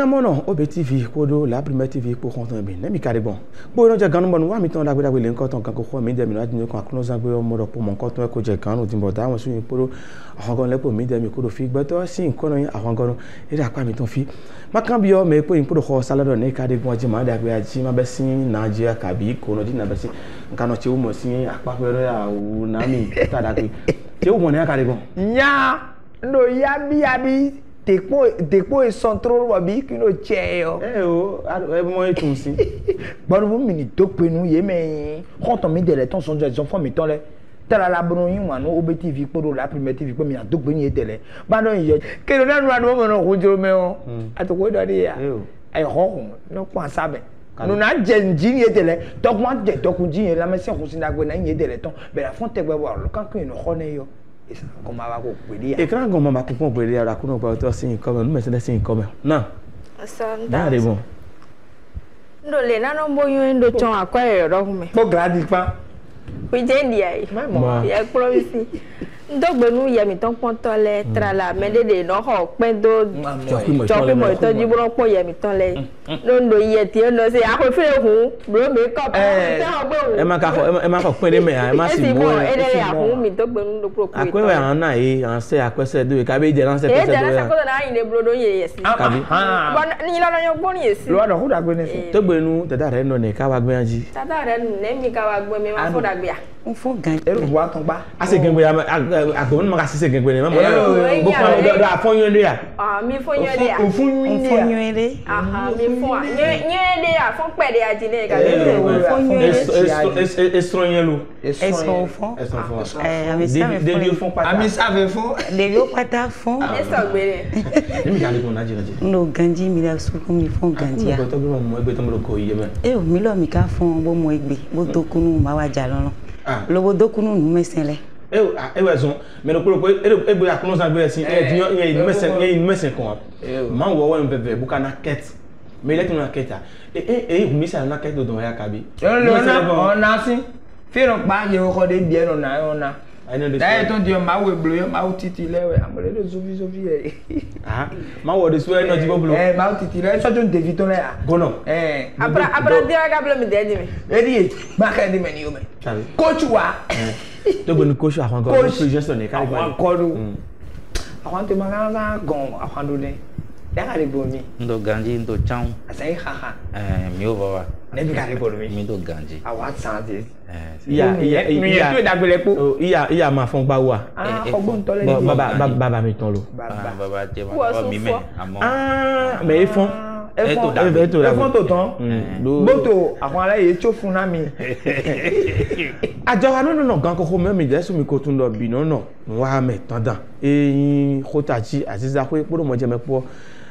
mono OBTV kodo la première TV pour content bien nemi kare bon bo no je ganu bon wa mi ton dagbe dagbe le nkan ton kan ko fo mi de mi na ni ko akno zagbe o mo po mo nkan ton ko je kan o tin bo da won su yin poro awon gan le po mi de mi ko do fi gbe to si nkan yin awon gan ire apa mi ton fi ma kan bi o me po yin poro ko salado ne kare gun ji ma dagbe aji ma be sin Nigeria kabi ko no di na be sin nkan no che o mo sin apa pe ya o na mi ta dagbe che o mo ne kare gun nya ndo yabi Depo e centro wabi kino cheyo. Mo etun si. Bon vous mini dokpe nu ye me. Quand on met des temps sont des enfants mi ton le. Tala la bono yin wa no OBTV pour la première TV pour mi na dokpe ni tele. Ba no ye. Ke no na no mo no ko me o. Atoko do de ya. Ai ho no kwa sabe. No na jenji ni tele. Tok ma je tokunji la me se ko sin dagbe na yin tele ton. Be la fon te gbe wa lo kan ko no ho ne yo. Como va ko pedi e kan go mama ko pon pedi ara kuno ba to sin come no me se sin come na sanda bon ndo le na no boyo ndo chon akwa e ro me bo gradi pa we je ndi ai ya promise ndogbe nu ye mi ton pon to le trala me de no ho pe do chopi mo to ji bro po ye mi ton le ndo ye ti no se a ko fe hu bro me ko e ma ka pe de me e ma si mo e de ya hu mi dogbe nu do pro ko akwe we an na e an se akwese do e ka be je na se pese do e ja ko na yin de bro do ye yes kabi bon ni lo yo gbon yes lo do hu da gbe ni so dogbe nu tata re no ne ka wa gbe anji tata re nu ne mi ka wa gbe mi ma fo da gbe a on fo gan e ru wa ton ba ase gbe agbon ma ka sise gbe ni ma mo bo ko do afon yin de ya mi fo yin de ya ofun yin de aha mi fo yin de ya fon pe de ajine ka estronyen lo de fond ami save fond de yo pata fond eso gbere mi ka le ko na jira je no ganji mi la so ko mi fond ganji ko to gbe mo egbe to mo ko iye me o mi lo mi ka fond bo mo egbe bo to kunu ma wa ja lorun lo bo do kunu nu mesenle wezon mais le ko egbe akuno san gbe sin e mesen kon man wo wo nbebe buka na ket mais il est une enquête et vous mettez une enquête dans ya kabi on a si firo pa ye ko de bien ona dai ton dio ma we blo ma utiti lewe amole de zovi ma wo de so no ti blo ma utiti le so ton devito le ya gono abra dia ka blo mi de mi edi ma ka di meni o me coach wa to go ni coach ahwan go presence ne ka ko ahwan te ma ga gon ahwan do ne Dakari bomi. Ndo ganji ndo chang. Asai haha. Mio baba. Ne bigari bomi. Mi ndo ganji. Awa santi. Iya tu dagbele po. Iya ma fon gba wa. Ogbon to le. Baba mi ton lo. Baba je ma mi me amo. Mais ils font font to ton. Boto àwọn ala ye cho fun na mi. Ajora no gan ko me mi de so mi ko tun lo bi no wa me tan dan. E khotaji aziza ko epo mo je me po.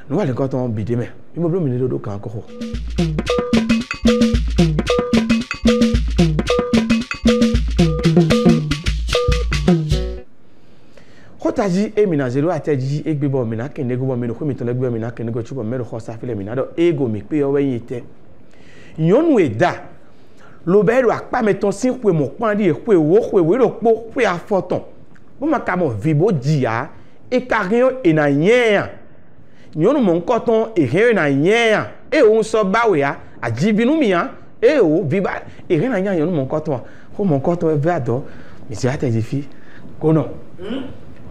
No wa le ko ton bi de me. Bi mo blo mi ni do kan ko. Khotaji e mina zero ateji egbe bo mina kende go bo mi no ko mi ton le gbe mina kende go chubo me ro kho sa file mina do ego mi pe o we yin te. Yonu eda lo be ro apa me ton sin pe mo pan di e pe wo pe we ro po pe afoton bo ma ka mo vibo jia e ka rin e na yen yonu mo nko ton e rin na yen e o so bawe ya ajibinu mi ya e o viba e rin na yen yonu mo nko ton ko mo nko ton e be ado mi si ateji fi ko no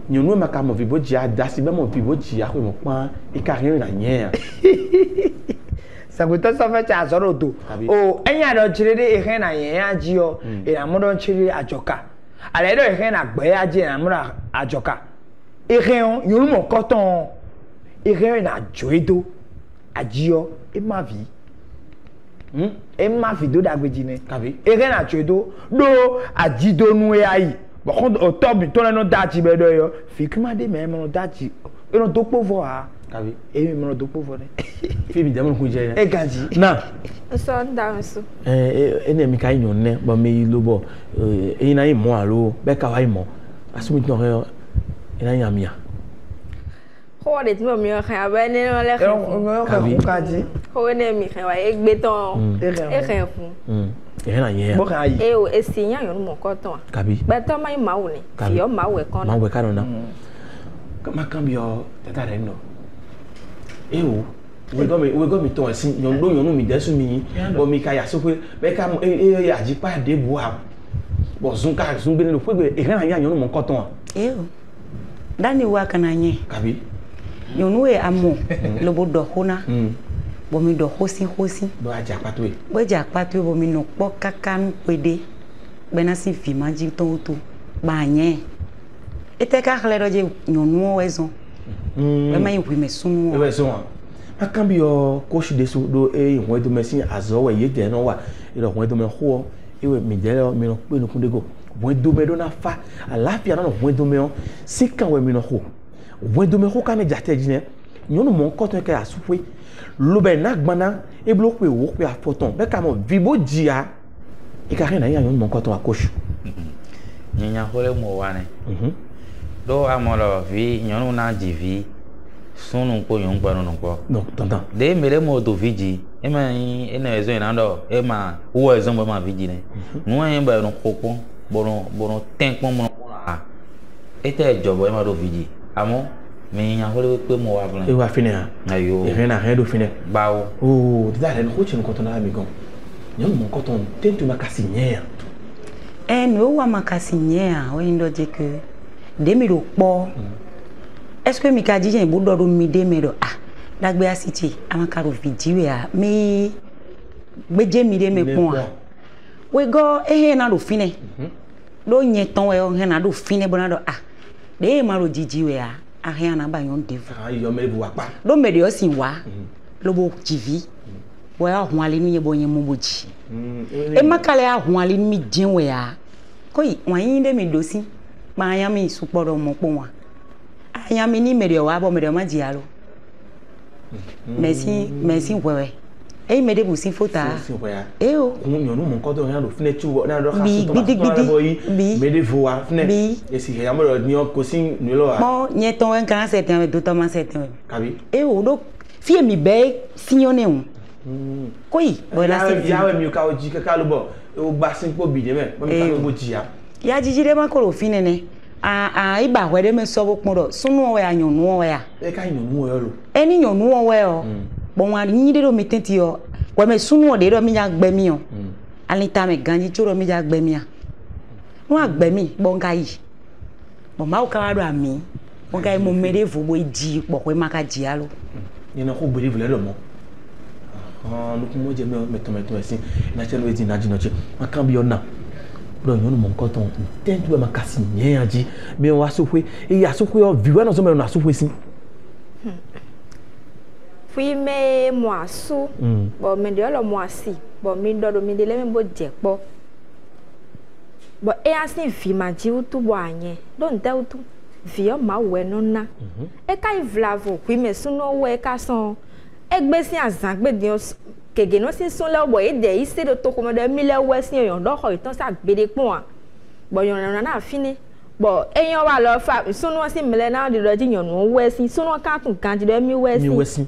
nyonu ma ka mo vibo jia da si be mo vibo jia ko mo pan e ka rin na yen Saguto so fe cha soro to o enya do chire e he na yen aji o e na mo do chire ajoka ale do e he na gbe aji na mo ajoka e he on yonu mo koton e he na joedo aji o e ma vi e ma vi do dagbeji ne e he na joedo do aji do nu e ayi bo kon o tobi to le no daji be do yo fi kuma de me mo daji e no to povo ha Kabi. E mi mo do povo ne. Fi bi dem ko je. E ganji. Na. So down so. Ene mi ka yon ne bo me lo bo. E na imo alo be ka wa imo. Asumi ton re ina yamia. Ho de mo mi kha ba ne no le kha. Kabi. Kaji. Ho ne mi kha wa egbe ton. E kha fun. E na yen. Bo kha yi. E o esiyan yon mo ko ton. Kabi. Ba to mai ma wo ni. Fi o ma we kon. Ma we kan na. Ma kan bi o tata re no. E o we go mi ton sin yon do yon mi desu mi bo mi ka ya so pe be ka e ajipa de bo ha bo zun gbe no pe e ran ya yon mo nkan ton o dani wa kana nye kabi yon we amo lo bo do hona bo mi do hosi bo aja patwe bo ja patwe bo mi no po kakanu pede bena si fi maji ton to ba nye ete ka khale do je yon wo wezo be ma yin wi me sunu e we so akambi o coach de so do e won do mesin azo we ye de no wa e do won do me ho e we mi de mi no pe no kundego won do me do na fa alafia na no won do me o sika we mi no ho won do me ho ka me jate jine nyonu mo nko ton ka asupwe lo be na gbana e blo pe wo pe afoton be ka mo vibo jia e ka re na yan nyonu mo nko ton a coach nyanya hole mo wane do amolo vi nyonu na jivi sunu ko yon gba no ko non tonton de mere mo to viji e ma ina ezo ina ndo e ma wo ezo mo ma viji ne no en ba no kokon bono tenpon mo na e te jobo e ma do viji amo me nya hole pe mo wa blan e wa fine ha ayo e re na re do fine bawo oh de da le ko chen ko ton na mi gon nyonu mo nko ton tentu makasi nya no wa makasi nye o ndo je ke de mi ro po est-ce que mi ka jije bo do mi de me do dagbe asiti amaka ro video a mi gbeje mi de me pon we go na do fine do nye ton we o na do fine bona do de ma ro jiji we a he na ba yon devu yo me bu wa pa do me de o sin wa lo bo jivi we a hun ale ni bo yen mo boji e makale a hun ale ni mi jin we koi wan yin de mi do si ma ya mi suporo mo pon wa aya mi ni mere wa bo mere ma jialo merci wewe e me de bu si fota o kun mi onu mo nko do yan do fine chu na do ka so to boyi me de voa fine e si ya mo ni o ko sin ni lo mo nye ton en kan se ten do to ma se ten kabi o do fie mi be signone un koi bo la se ya we mi ka o ji ka lo bo o gba sin po bi de me mo mi ka lo bo ji ya jijire ma ko ro fine ne iba hwede me so bokporo sunu o ya nyonu o ya e ka nyonu o lo eni nyonu o we o bo wa yin de do metenti o we me sunu o de do mi ya gbe mi o alita me ganji choro mi ya gbe mi a no agbe mi bo nka yi bo ma o ka do ami bo nka mo mere fu bo ji po ko ma ka ji alo ni na ko gbere vle lo mo no ko mo je me to esin na chelo eti na jinoche ma kan bi ona bro yon mo nko ton tentu be makasi yen aji me wa sofwe e ya sofwe o viwa na so me na sofwe sin fui me moasu bo me de lo moasi bo mi do mi de le me bo je po bo e asin fi ma ji utu bo anye do nte utu vi o ma we no na e kai vlavo fui me sunu we ka son egbe sin azan gbe di kege no sin sun le bo e de ise do to ko mo de mi le we sin yon do ho itan sa gbede pon a bo yon na fini bo eyan wa lo fa sunu sin mele na de do ji yon no we sin sunu ka tun kan ji de mi we sin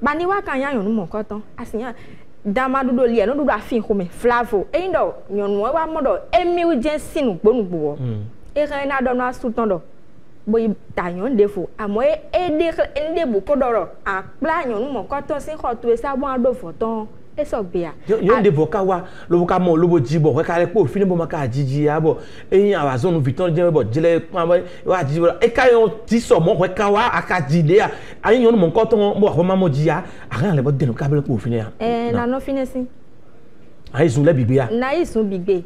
ba ni wa kan yan yon mo ko tan asiyan dama dudo li e no dudo afin ko me flavo eyin do yon wo wa mo do emi u je sinu gbonugbo e kan na do no asutan do bo ta yon defo amo e de bu ko doro a pla yon mo ko tan sin ko to e sa bon ado foton e so gbe a yon defo ka wa lo ka mo lo bo jibo we ka le po fini bo ma ka jiji a bo eyin awa zone viton je bo jile pa wa jiji e ka yon ti so mo we ka wa aka jide a ayin yon mo ko tan mo ko ma mo jia a ran le bo de no ka be po fini a na no fini sin ayi sun le bigbe a na yi sun bigbe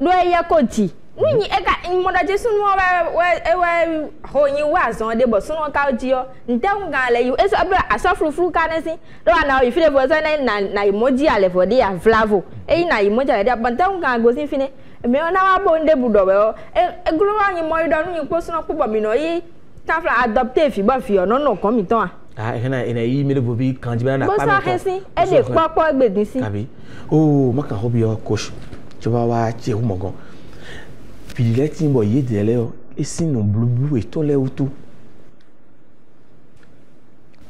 lo e ye ko ji ni e ka mo da jesu no we ho yin wa zon de bo sunu ka ji o nte un ga le yu e so asofrufru ka ne sin do na you feel for so na emoji ale for dey vlavo e na emoji ale dey but nte un ga go sin fine me na wa bo nde budo we o e guru wa yin mo do yin po sunu po mi no yi ta fla adopte fi bo fi o no kan mi tan ena yi me le bo bi kan ji ba na pa mi tan bo so hesin e de popo gbedin sin abi o ma kan ho bi o coach joba wa che hu mo gan fidile ti bo ye de le o esi no blubu e to le utu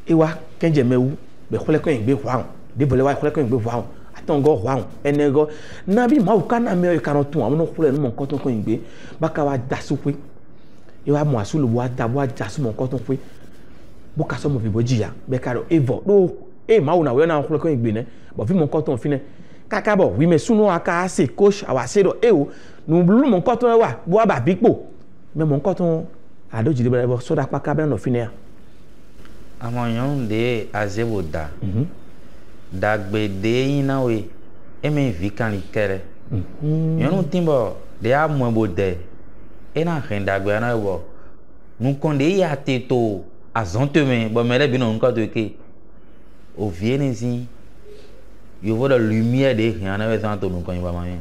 ewa kenje mewu be khole ko ngbe hwan de bole wa khole ko ngbe hwan atongo hwan enego na bi ma uka na me ka no tun amno khole no ko ton ko ngbe baka wa dasu pe ewa mo asulu wa da wa jasu mo ko ton pe boka so mo fi boji ya be ka do evo do ma una we na nko ko igbe ne bo fi mo nko ton fi ne kaka bo wi me sunu aka se coach awa se do e o nu blu mo nko ton wa bo ba bipo me mo nko ton adoji de bo so da pa ka be no fi ne ya amoyon de azeboda dagbe de ina we eme vi kan likere yonu timbo de a mo bo de ena ren dagbe na wo nu konde ya teto azonteme bo mele bi no nko to ke o viene si yo vo de lumière de rien na we santo nu kon ba ma yen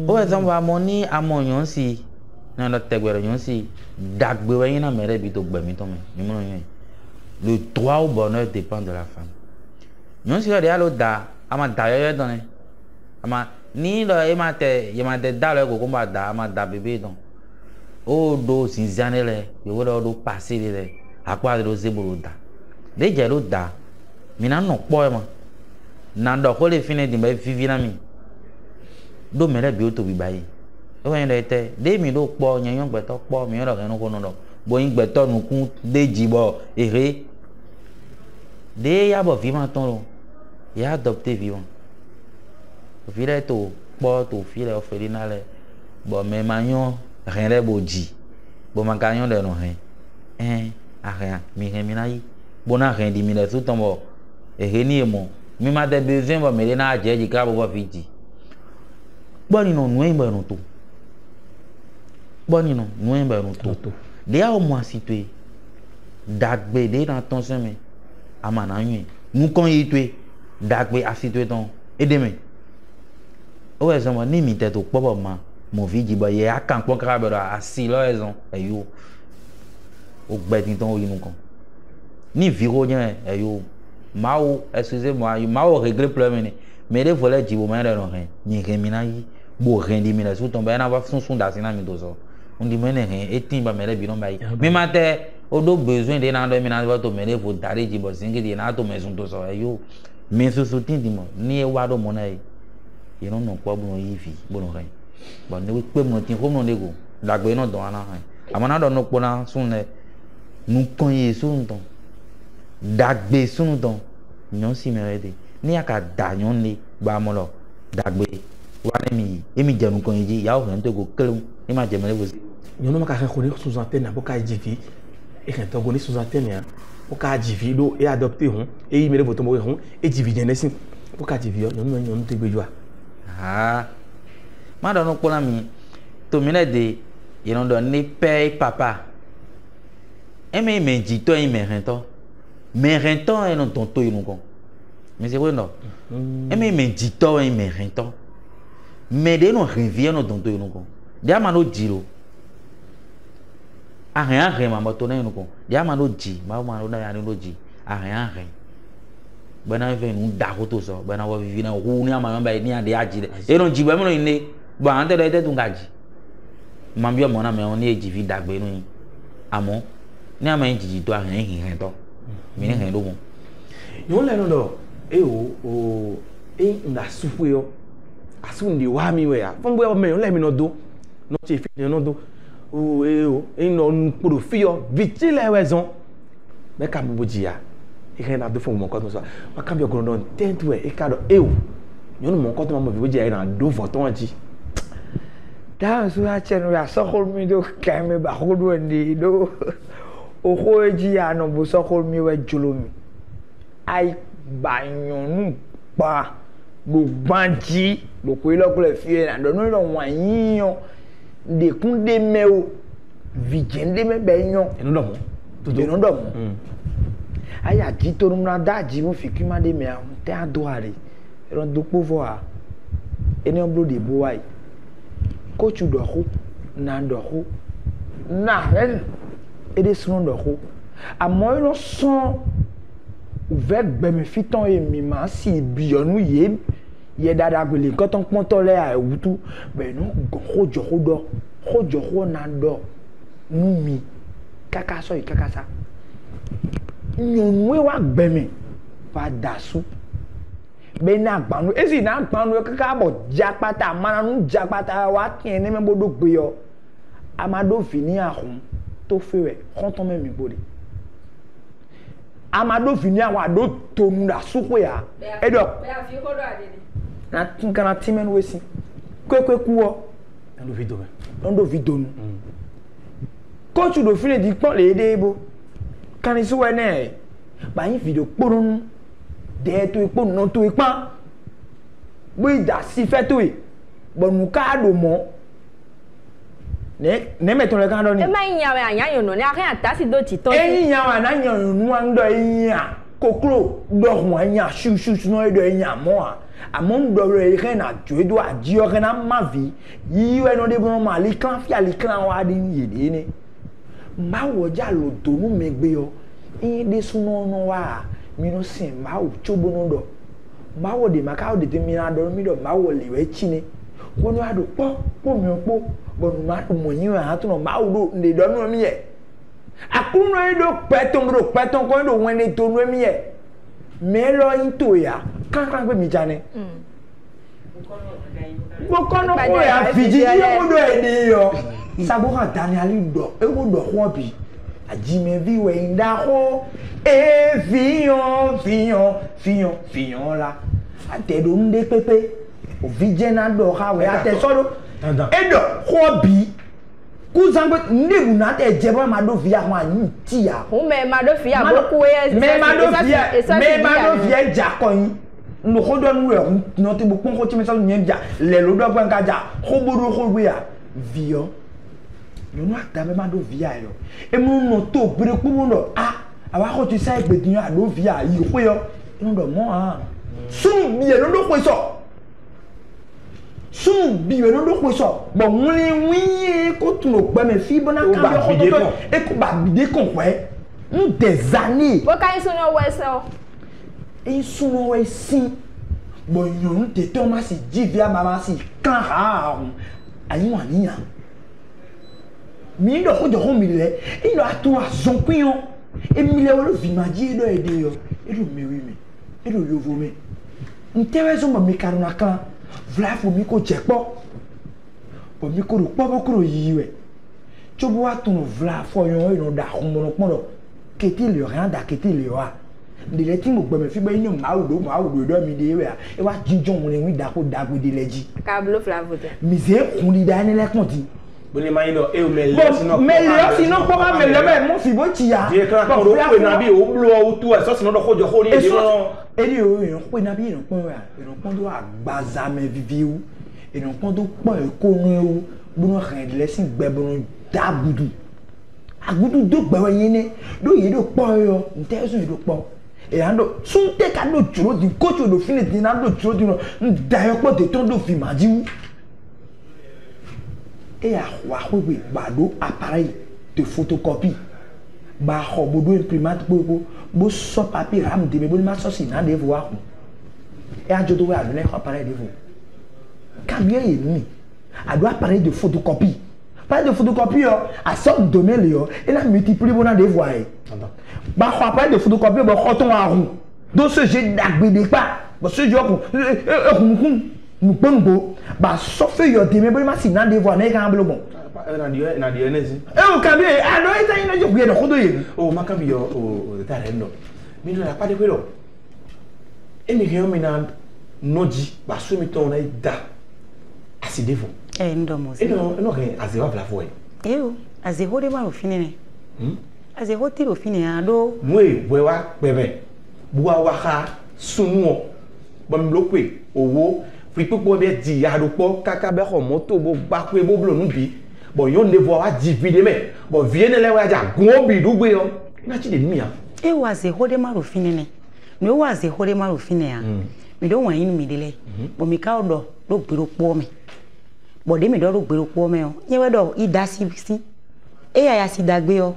o exemple amoni amoyon si na lo tegbere yon si dagbe we ina mele bi to gbe mi to me ni mo yen. Le droit au bonheur dépend de la femme. Nous sommes allés à l'auda, à ma d'ailleurs donné. À ma ni le y m'a des dalles au combat à ma da bébé donc. Oh do sinzanele, je veux do passer les à quoi de zeboloda. Les jaloda, mina non pas moi. Nando ko le fine di ba vivi na mi. Do mere bi o to bi bayi. O yen de te, de mi do po nyan gbe to po mi ro no ko no do. Bo yin gbe to nu kun de jibo ere de ya bo vivant ton ya adopté vivant vile to po to file orphelinat le bo me magnon rien le bo ji bo makanyon de no rien a rien mi rien mi na yi bo na rien di mi le tout ton bo ere ni mo mi ma de besoin bo me na je ji ka bo fiti bo ni no nu ba no to bo ni no nu ba no to de a au moins situé dagbe de dans ton chemin amana yin nous kon yitwe dagbe a situé ton et demain o exemple ni mi tete popo ma mo viji ba ye akan pon krabero a si lo raison eyo o gbe tin ton o yin kon ni viro yen eyo mao excusez-moi mao régler problème mais les volets jibo ma re no ren ni remina yi bo ren di mi la so ton ba na ba sun da sina mi do so on dit mene rien et timba mele bi non ba yi mais matin o do besoin de na do mi na to mele fo dare jibo singi di na to maison to so eyo mais so so tin di mo ni e wa do mo na yi you don't know quoi bon yi fi bon ren bon ne pe mo tin ko mo ne go dagbe no don ana han amana do no pona sun ne nu kon yi sun ton dagbe sun ton nyon si merede ni aka da nyon le ba mo lo dagbe wa ne mi emi janu kon yi ya o han to go kelum e ma je mele bo nyon ma ka khoni sous antenne bo ka jivi e kan to go ni sous antenne ya o ka jivi do e adopter hon e yi mele bo to mo hon e jivi genesin o ka jivi nyon te gbejo ah ma do no pona mi to mi le de you know do ni père papa e me ji to yi me rento e no tonto yi no kon mais c'est vrai non e me ji to yi me rento mais de no revient no tonto yi no kon dia ma no jiro a rien ma moto na no kon dia ma no ji ma no da ya no ji a rien bana ve nu da ko to so bana wa vivi na hu ni ama ba ni ade aji e no ji ba mo ni ba ante de te tun gaji ma bi mo na me on ni eji vi dagbe nu amo ni ama ji to a hin to mi ni hin do mo yo le no do e o e na sufu yo asu ndi wa mi we ya fon bo me yo le mi no do no che fi no do o e no nporo fi yo vitile wezon be ka bo ji ya e na do fun mo ko to so ma kan bi ogoron don tentu e ka do e o yo no mo ko to mo bi ji ya na do for ton ji da so ya chenu ya so hol mi do ka me ba ho do ndi do o ko ji ya no bo so hol mi we jolomi ai ba yonu pa do banji do ko ilo ko le fi na do no lo wan yiyan de kun de me o vigende me be yan enu do mo to do mo aya ji to na da ji mo fi ki ma de me ahun te adoare ron do povo a eni oblo de bo wai coach do ho na do ho na ren e de sun do ho amo no son ouvert be me fiton e mi ma si bionu ye dada gbele nkan ton pon to le a wutu be no hojo ho na do nu mi kaka so kaka sa nyonwe wa gbeme pa dasu be na gbanu esi na gbanu kaka bo japata mananu japata wa kin ni me bodo gbe yo amado fini ahun to fewe konton me mi bode amado fini awa do tonu da suko ya edo na tinkana timen wesi kwekwe kuwo ndo vidonu coach do fini di pon le debo kanisi we ne ba yin video porun de to ipo no to ipa bo ida si fe to e bonu ka do mo ne meton le kan do ni e ma yin ya anya yon no ni akin atasi do ti to eyin ya wa na yan nu an do eyin a kokro do ho anya shu no do eyin amo a amo ndo re kan na jo do aji o kan na ma vi yi we no de bo ma li kan fi ali kan wa di yede ni ma wo ja lo do nu me gbe yo yin de suno no wa mi no sin ma wo chobo no do ma wo de maka wo de mi na do mi do ma wo le we chi ni ko no ado po mi po bonu ma do mo yin ha to no ma wo do de do no mi ye akuno e do peton ko do wen de to no mi ye me lo yin to ya kan pe mi jane bo kono ko ya fiji yo do e ni yo sabo kan Daniel do e wo do ho bi ajime vi we nda ho e fiyon la ate do nde pepe o vijena do ha we ate so do e do ho bi ku zangbe nde bu na te jebo ma do via ho anyi ti ya o me ma do via boku e me ma do via jakoyin no ho do nu e no te bu pon ko ti me so nyen ja le lo do gban ka ja ho bodo ho we ya vio no no ata me ma do via yo e mu no to bere ku mu no àwa ko ti sai gbe din ado via yi ko yo no do mo sun bi e no do ko so bo win ko tun o gbe me fi bona kan ko to e ko ba bide kon pe des années bo kan sunu we so e sunu we sin bo yon te Thomas ji via mama si kan ha ayi wa niyan mi do ko jo mi le ino atu azon pion emile wo vi maji do ede yo edo mewi mi edo yovo mi ntewe so mo mi karuna kan vla fo mi ko jepo bo mi ko ro po ko ro yiwe chobo wa tun vla fo yon ino da homo pon do keti le ran da keti le wa de le ti mo gbe me fi gbe ino ma wo do mi de we e wa jinjon mo le wi da ko da go de leji ka blo flavote mi ze kun li da ni le kon ti boni ma yin do e o me le sino ko ma me le me mo fi bo ti ya je kan ko ro pe na bi o blo o tu e so sino do ko jo ko ni e no eri o yan pe na bi iran pon do agbaza me viviu iran pon do pon e ko nu ewu bunu ran le sin gbe bunu da agudu do gbe yin ni do yi do pon yo nte so yi do pon e ando sun te ka do juro di coach do fini di na do juro di no da yo po de ton do fi majiwu et à Huawei bado appareil de photocopie ba ho bodo imprimante bo so papier ram de me bo ma so si na de voir et a jodo we adole appareil de vous cambier ni ado appareil de photocopie pas de photocopie à sorte de mail yo et la multiplier bona de voir ba ho appareil de photocopie bo khoton a rou do ce j'ai d'agbede pa bo ce jo mukpongo ba so fe yo de me bo ma si na de voir na kan blo bon na di enezi o kan bi ado ita ina jo gbe de kodo ye o maka bi yo o de tare ndo mi no la pa de kwelo emi ke yo mi na noji ba so mi ton na da asidevo ndo mo se no ke azewa bla fo e o azeho de ma ofine ne azeho ti ofine ado mwe wa bebe buwa wa ha sunu bo mi lo pe owo fi popo be di ya do po kaka be ho moto bo gba pe bo blo nu bi bo yon ne vo wa divide me bo viene le wa ja gun obi dugbe yo na chi de mi ya e wa ze hode ma rofine ne no wa ze hode ma rofine ya mi do wan yin mi dele bo mi ka odo do gbero po me bo de mi do gbero po me o yen we do idasi si e ya si dagbe o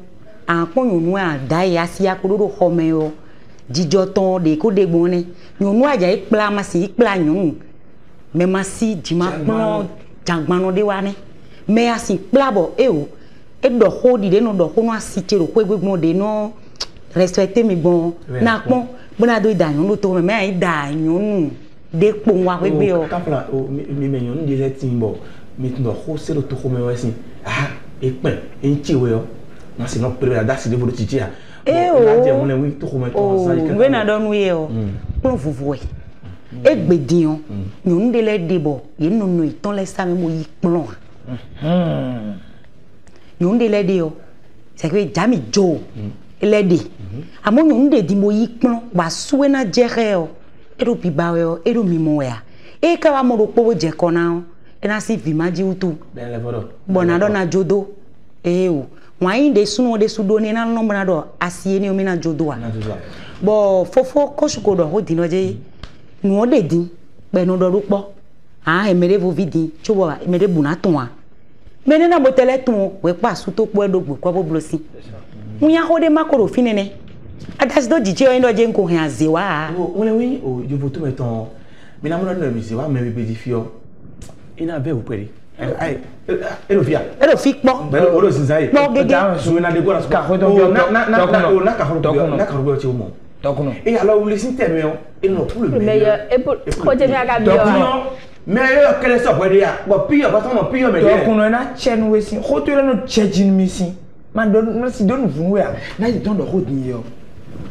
an pon yonu a da ya si akodo ho me o jijo ton de ko de gbon ni yonu aja ipla ma si ipla yonu me ma si jima pon jangbano de wa ni me asin plabo e o e do ho di de no do ho no asitero ko egbon de no respecter mi gbon na pon bona do da yonu to me ai da yonu de pon wa we gbe o kapla o mi me yonu de tin bo mi tun do ho se lo to ho me wa sin e pen en chi we o na si no pre da si de bo ti ti a Eh oh. We na don we o. Pon fufu e. Egbedion. Nyun de le debo. Ye no no iton le sa me mo yi plon. Nyun de le de o. C'est que jami jo. Le de. Amo nyun de di mo yi plon wa suwe na jere o. Ero bi ba we o, ero mi mo ya. E ka wa mo ro po je kona o. E na si vi maji utu. Ben le vodo. Bona do na jodo. Eh o. Why de suno de sudoni na no bona do asie ni o mi na jodo a. Bo fofo kosuko do ho dino je. Nu o de din pe no do rupo. Ah emere vo vidi chobo emere buna ton a. Mene na botele ton we pa su to po edo gbo kwa boblosi. Munya ho de makoro finene. Adas do jije o ndo je nko hin azewa. O le wi o je voto meton. Mi na mo no mi se wa me be di fio. Ina be o pere. Ai ero fi po. Belo oro sinzai. Po gege. So na de go na so. Ka ho to bio na ka ho bio ti o mo. Tokuno. E ya lo wuli sin teme o. E no pour le meilleur et pour côté mi aga bio. Meilleur que les so pere ya. Bo piyo ba ton piyo me. Tokuno na chen we sin. Ho to le no chejin mi sin. Man don si don vun we a. Na di don do ho din yo.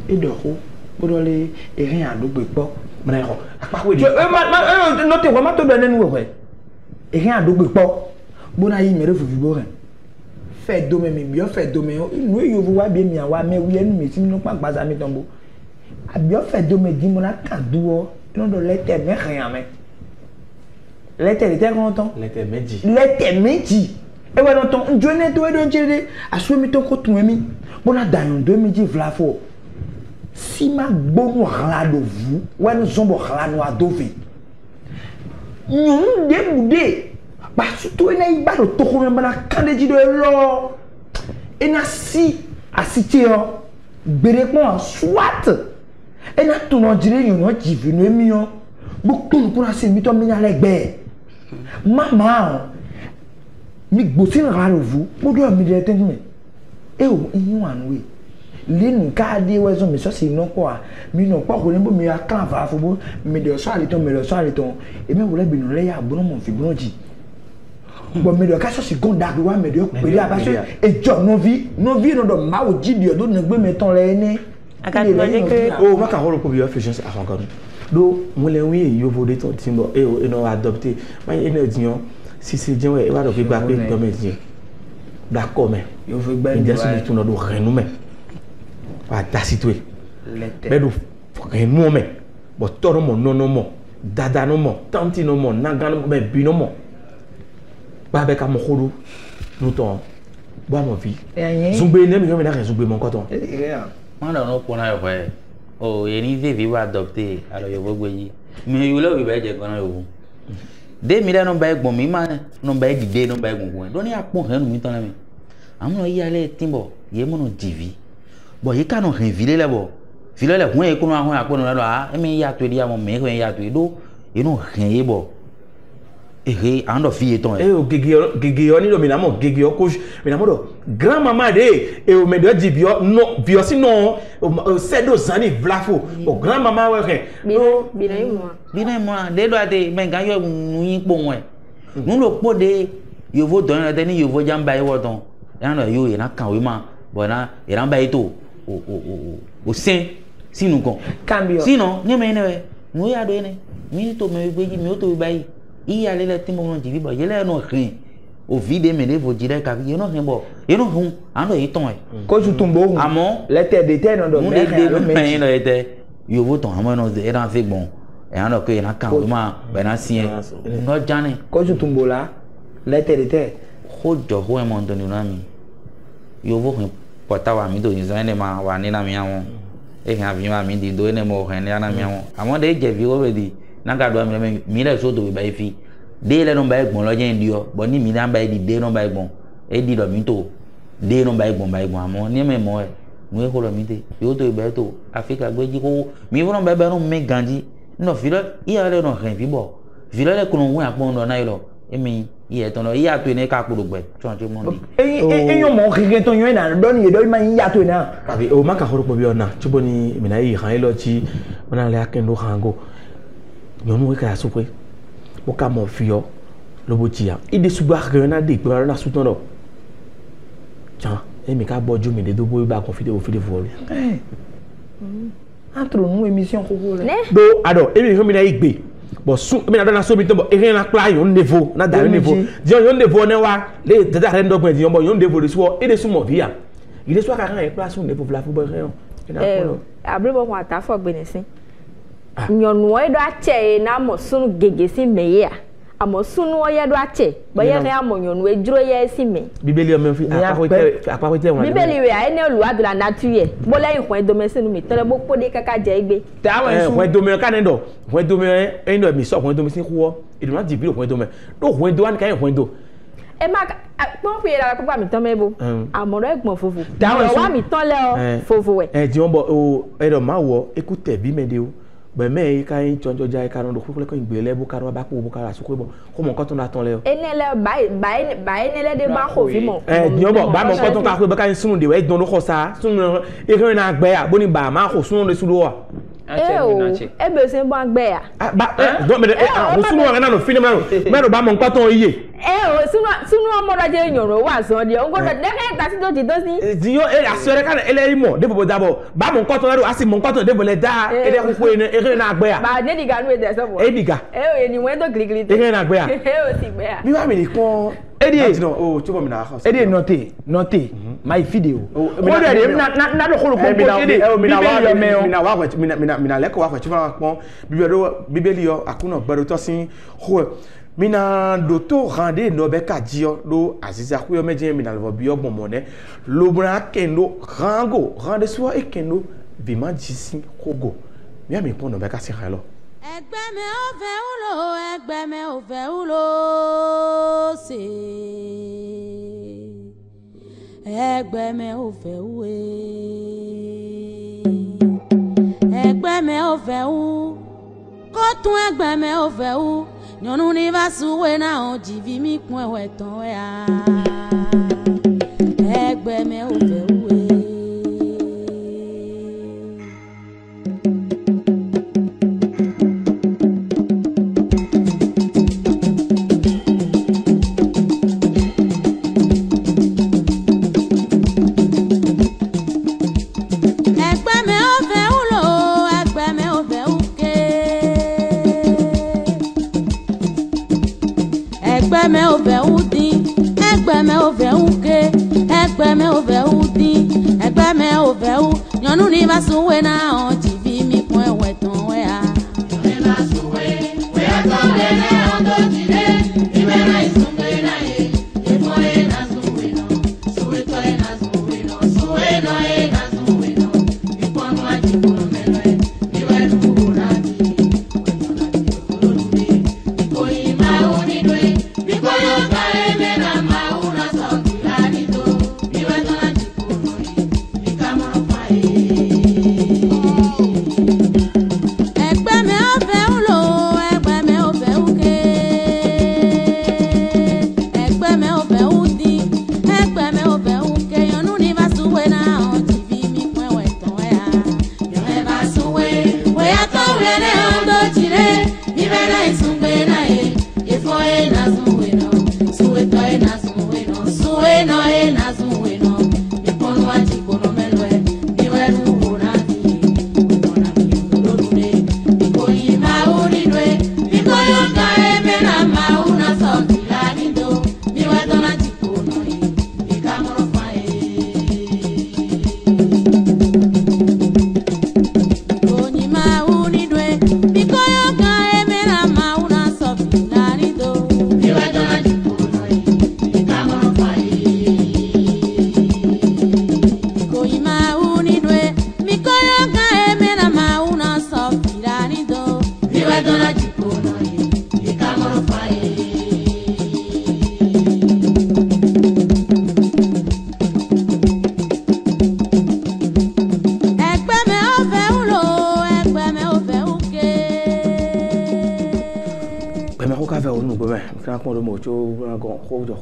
E do ho. Bo le e rin adogbe po. Mna ho. Apa we di. No te wa ma to do nenu we. E rin adogbe po. Bo na yi mere fu bo ren. Fe do me mi bio fe do me nu yo wa bi mi awa me wi enu mi ti no pa gbaza mi tombo. Abio fe do me di mo na kan duo. No do lete me rin ame. Lete le te content. Lete meji. Lete meji. E we no ton njone to e don chede aso mi to ko tun mi. Bo na dayon 2000 vla fo. Si ma gbonu hala do vu, we no zombo hala no adove. Nyun de bude. Ba suto ena iba do toko me bana kandeji do lo. Ena si asiti yo. Bere kon swat. Ena tu no jire yon no jivi no emi yo. Bu kun kuna se mi to mi na legbe. Mama mi gbosin ra lo vu. Mo do mi de ten me. E o yin wan we. Le nu ka de we zo mi so si no ko a. Mi no pa ko ni bo mi a kan fa fo bo mi de so ale ton me lo so ale ton. E me wo le bi no le ya bo no mo fi bo ji. Bon me do ka so si gonda bi wa me do pe ya ba so e jo no vi no do ma o ji di o do na gbe me ton le ni. Aka to je ke o ma ka horo ko bi efficiency afan kan. Do mo le wi yo bo de ton timbo e o no adopter. Ma e na diyan si se jen we e wa do pe gba pe do me diyan. D'accord mais Yo fe gba ni si tu no do renu me. Wa da situe. Be do renu me. Bo toro mo no mo. Dada no mo, tanti no mo, naga no me bi no mo. Ba be ka mo khuru no ton. Ba mo fi. Zungbe ne mi yo me na zungbe mon koton. Moi dans nos points là ouais. Oh, il y a des va adopter alors yo gbogbo yi. Mais yo le bi ba je kan yo. De mi la no ba egbon mi ma no ba dide no ba egbon ko. Do ni apon han mi ton la mi. Amu no yi ale timbo, ye mo no divi. Bo yi ka no rin vile le bo. Vile le hun e ko no hun apon no la e mi ya to di amo me ko ya to do. E no rin ye bo. Et ando fille ton o gege oni do minamo gege o coach minamo do grand maman de e o me do di bio no bio sinon o sedo zani vlafo o grand maman we ke no bina moi de do ate men ga yo yin po won nu lo po de yo vo don na de ni yo vo jamba e woton ya no yo e na kan we ma bona e ran ba ito o sen sinu kon cambio sinon ni me ne we mu ya do ne mi to me gbeji mi o to ba yi iya lele timo no jibi bo yele no rin o vide me le vo dire ka ye no rin bo ye no hun ando yi ton e ko su tumbo hun amo lete de te no do me de me no ete yo vo ton amo no e ran fe gbon e ando ko e na kan o ma be na sien no jani ko su tumbo la lete de te ho jo ho e mo ndo ni na mi yo vo hin pota wa mi do yin zan ne ma wa ni na mi awon e han bi ma mi di do ne mo hen na mi awon amo de je bi o be di nanga do mi le so do be ba fi de le no ba egbon lo je ndi o bo ni mi na ba di de no ba egbon e di do mi to de no ba egbon amo ni me mo e mu e ko lo mi te yo to be to Africa gbeji ko mi won ba no me ganji no fi lo iya le no ren fi bo fi lo le ko no won apon do na ilo e mi iye ton lo iya to ne ka ko gbe so je mo ndi e yo mo keke ton yo na do ni do ma iya to na abi o maka horo ko bi ona chubo ni mi na yi han ilo chi ona le akendo hango nyonu we ka supwe o ka mo fio lobo tia ide suba na de pe na sutan do chan et mi ka boju mi de do boy ba confide au fide volu entre nous émission koko là do ado e mi na igbe bo su mi na do na so mi to bo e na kla yon niveau na da niveau dion yon niveau ne wa le dada ren do gbe dion bo yon niveau de so e de su mo via il est soit ka kan e place on pour la football rien abri bo kwa ta fo gbe nisin nyonu o do ache na mo sunu gege si meye amo sunu o ye do ache bo ye kan amo nyonu ejuro ye si me bibeli o me fi apakote won bibeli we ai ne oluwa de la nature bo leyin kun do me sinu mi tele bo pode kaka je igbe ta wa su kun do me kan ndo kun do me ndo mi so kun do me sin ku o e do na di bi kun do me do kun do an kan kun do e ma pon fi era papa mi tan mebo amoro egbon fofu wa mi tan le o fofu we di won bo o e do ma wo e ku te bi me de o be me ka yin chonjo ja ka ron do ko ngbe le bu ka ro ba po bu ka ra su ko bo ko mo nkan tun la tan le o enele ba enele de ba ko fi mo di won bo ba mo nkan tun ka ko be ka yin sunu de we don lo ko sa sunu e kan na gbe ya bo ni ba ma ko sunu de su lo wa e be se bo agbe ya ba do me o sunu wa na no fi na me ro ba mo nkan tun iye sunu ọmọ raje nyoro wa so de o godo de kan ta si do ti do si di yo e asore kan ele imo de bobo dabo ba mo nkan tun ro asi mo nkan tun de bo le da e de ku e na gbe ya ba ne diga nu e de so bo e diga o ni won do gligli e na gbe ya o si gbe ya mi wa mi ni kon Eddie, oh, tu vas me la house. Eddie, notez my vidéo. Na do kholo ko Eddie, mina leko wa tu vas pon bibeli yo akuna gbero to sin ho mina doto rande no be ka dio do aziza ku yo meje mina lo bi yo bon mone lo bra kendo rango rande so e kendo bi ma jisi kogo mi ami pon no be ka si halo ẹgbẹ́ mi ò fẹ́ wúlò ẹgbẹ́ mi ò fẹ́ wúlò sí ẹgbẹ́ mi ò fẹ́ wúwe ẹgbẹ́ mi ò fẹ́ wú kó tún ẹgbẹ́ mi ò fẹ́ wú nyɔnu ni va suwe na o jivi mi kún ẹwẹ tán ya ẹgbẹ́ mi ò fẹ́ wúwe. ẹgbẹ́ mi ò fẹ́ wú dín ẹgbẹ́ mi ò fẹ́ wú ké ẹgbẹ́ mi ò fẹ́ wú dín ẹgbẹ́ mi ò fẹ́ wú nyɔnu ni va sunwe na ɔn jivi mi kún ẹwẹ tán wẹ ya. nyɔnu ni va sunwe wẹ́ẹ́ tán lé lé ɔn tó jí lé ìwé náà ìsúnwé náà yé ìfọ̀ yé náà sunwe náà sunwe tọ́ yé náà sunwe náà sunwe náà yé náà sunwe náà ìpọ́nú àjẹkùn mẹ́lẹ́ ìwé dùkú náà bí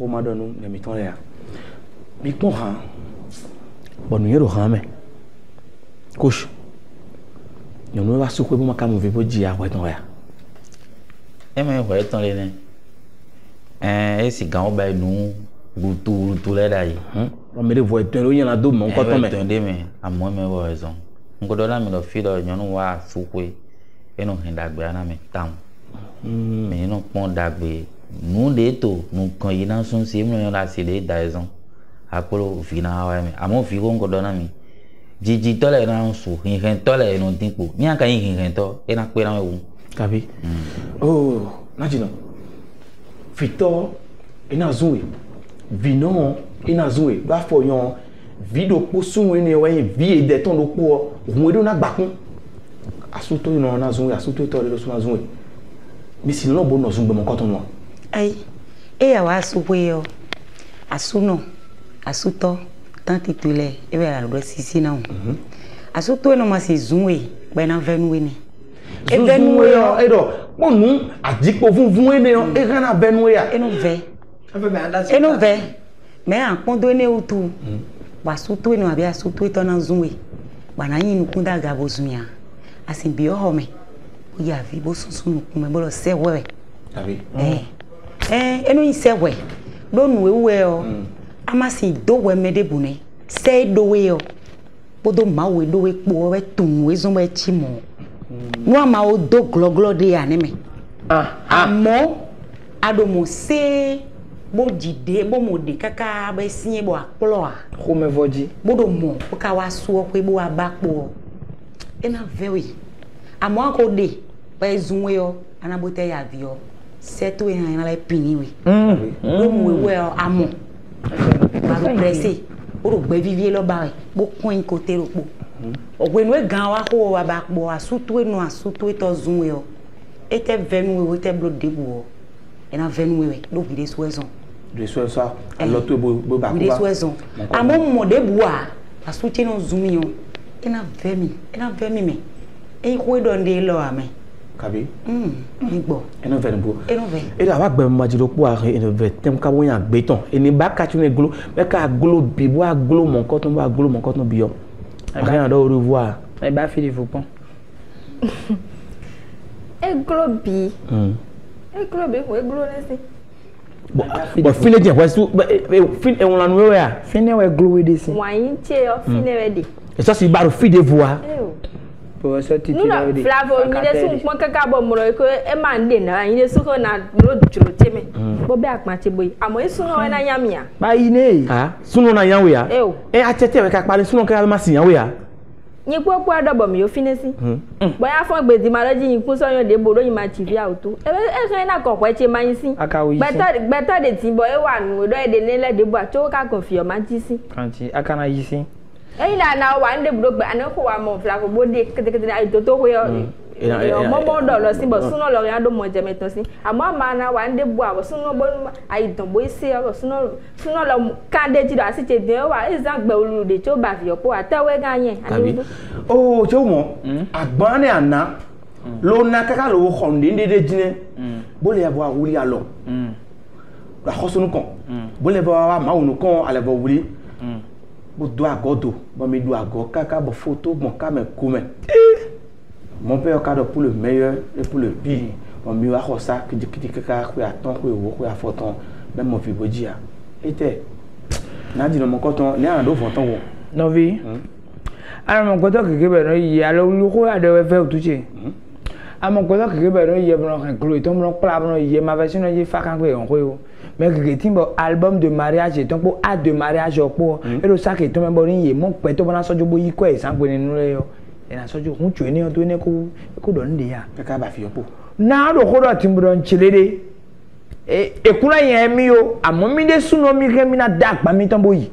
ko ma donu ne mi ton ya mi pon ha bonu yero ha me kosh nyonu wa sokwe bu maka mo ve bo ji a wa ton ya e me wa ton le ne e si gan o ba nu butu le dai On me voit ton y en a deux mon coton mais tende me amo me wo raison ngodo na me do fi do nyonu wa sukwe eno hin dagbe na me tam me no pon dagbe nu de to nu kan yi na sun se mo la se de daison akolo fi na wa me amo fi ko ngodo na mi jiji to le na su hin to le no dinpo mi aka hin to e na pe na wo kabi oh najino fito ina zuwe vino ina zuwe ba fo yon video po sunwe ni we vi e de ton lo po ohun edo na gbakun asuto ina na zuwe asuto to le so na zuwe mi si no bo no zungbe mo koton no ai e ya wa suwe yo asuno asuto tant titulaire e be la do sisi na asuto no ma se zuwe be na venwe ni e venwe yo edo ponu ajipo funfun ene yo e kana venwe ya eno ve mais en pondo ne utu basuto eno abi asuto to na zuwe bana yin nu kunda ga bozumia asin bi o me o ya vi bo sunsun nu kun me bo lo se wewe abi eno yin se we do nu wewe o amasi do we me de bune se do we o bodo ma we do we po we tun we zo me chimo nu ama o do gloglo de ya ni me amo adomo se bo jide bo mode kaka ba sinye bo akplo a ko me voji bodo mo o ka wa so ko bo abakpo ena very amo ko de ba ezunwe yo anabote ya vio seto e han na le piniwe bo mo we amo ba ro presse o ro gbe vivie lo ba bo kun ko te ro po ogbenu e gan wa ko wa bakpo asutu enu asutu to zunwe yo ete venwe we te blo debu ena venwe do bi de soison de soison alors to bo ba ko bi de soison amo mo debu a asuti no zumi yo ena vemi me e ko do nde lo ame kabi mi gbo eno ve bo eno ve e da wa gbe ma jiro po a eno ve tem ka won yan gbe ton eni ba ka tu ne glo be ka glo bi bo a glo mon koton bo a glo mon koton bi yo rien do revoir e ba fi vous pon Eglobi. Eglobi, we glo nesi. Bo fine je wasu fin e won lanu we ya. Fine we glo we de si. Wan yin che yo fine we de. E so si baro fi de voix. Pour so titi we de. Flavo mi de su pon kaka bo mo ko e ma nde na yin de su ko na ro juro teme. Bo be akma che boy. Amo isu no we na yamia. Ba ine. Ah, sunu na yan we ya. E a tete we ka pare sunu ka ma si yan we ya. Yin po adobo mi yo finesi boya fon gbedi ma loji yin kun so yan de boro yin ma chivi auto e kan na ko che ma yin sin better de tin boy wa nu do e de nile de bo to ka kon fi o ma ji sin kanti akana yi sin e na wa nde bro gbe an ko wa mo fla ko bo de kete ai to ko yo mo do lo sin bo suno lo yan do mo je meton sin amo ma na wa nde bo a suno bo ai don bo ise o suno lo kan de ti do asi che de wa izan gbe olu de to ba fi opo atewe gan yen ani oh che mo agbon ni ana lo na kaka lo khonde ndede jine bo le abo awuli alo la khosunu kon bo le ba ma unu kon ale bo wuli bo do agodo bo mi do ago kaka bo photo bon ka me kuma mon père cadre pour le meilleur et pour le pire on mi wa khosa kiti kaka ku aton ku ewo ku afoton même mon fiboji a était na di no mon koton ni an do foton wo no vi ara mon koton keke be no yi alo lu ko ade we fe otuche amon koton keke be no yi bro kan klo to bro pla bro yi ma version yi fa kan ko on ko mais keke timbo album de mariage et ton po a de mariage po e lo sa ke to me bo ni yi mo pe to bona sojo bo yi ko e san pe ni nu le yo ena sojo hun chwe ni on to ne ko do nde ya kaka ba fi opo na do ko do timbro nchilede ekuna yen mi o amo mi de suno mi ke mi na da pa mi ton boyi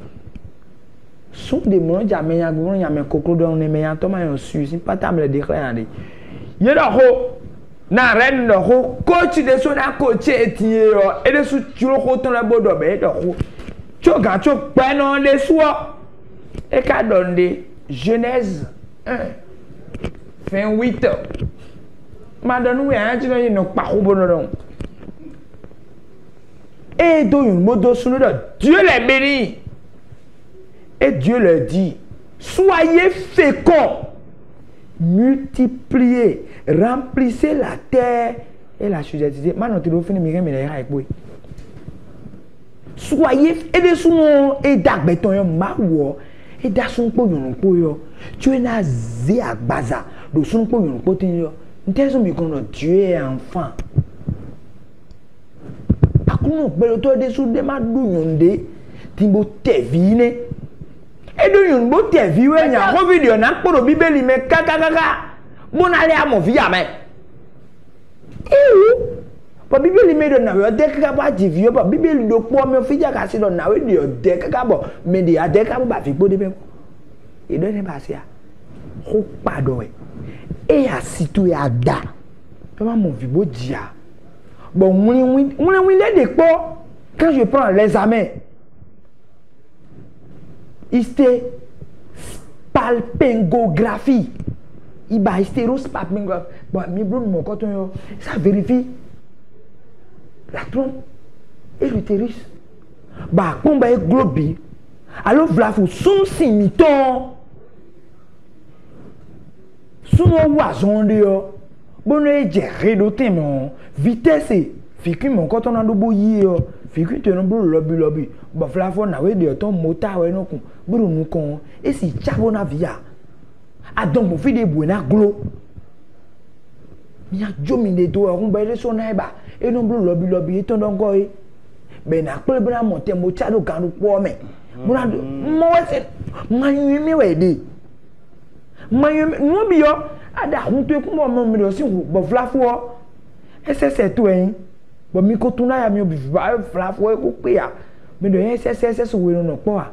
so de mo ja me yan gbo yan me kokro do ne me yan to ma yan su si pata me le declare de ye do ho na ren do ho coach de so na coach etie o e de su tiro ko ton le bodo be do ho cho ga cho pe no de su o e ka donde Genèse 1 fin 8 madame we an ti no yin no pa ko bono don et donc une mode sous Dieu les bénit et Dieu leur dit soyez féconds multipliez remplissez la terre et la sujétisez maintenant tu dois finir mi ya ekpo soyez et des sous et d'agbeton ma wo et da son po yon po yo tu es na zé à baza do son po yon po tin yo ntezo mi kono tu es enfant akuno belo to de sous de ma du yonde timbo te vine e do yon bo te vi we nya ko video na kporo bibeli me kaka bona le amo vi ame pa bibeli me do na we de kaka ba ji vi pa bibeli do po me fi ja ka si do na we de kaka bo me de ade ka ba fi po de be e do ne ba sia ko pa do we e a situ ya da pa ma mo vi bo dia bon oui les des po quand je prends l'examen spalpengographie il va spalpengographie bon mi bro mon coton yo ça vérifie la trompe et l'utérus bah combat et globi alors voilà faut son simiton son oison de yo bon e jere do tem vitesse fiki mon coton na do boyi yo fiki te no bro lobby ba flafo na we de ton mota we no kun bro nu kon e si chabo na via adon mo fi de bu na glo mi a jomi de do on ba ile so na ba e no bro lobby e ton don go e be na pe bra mo te mo chado kan po me mo na mo we se manyu mi we de manyu no bi yo ada hun to ku mo mi do si bo flafo ese to en bo mi ko tun na ya mi obi ba flafo e ko pe ya mi do ese so we no po a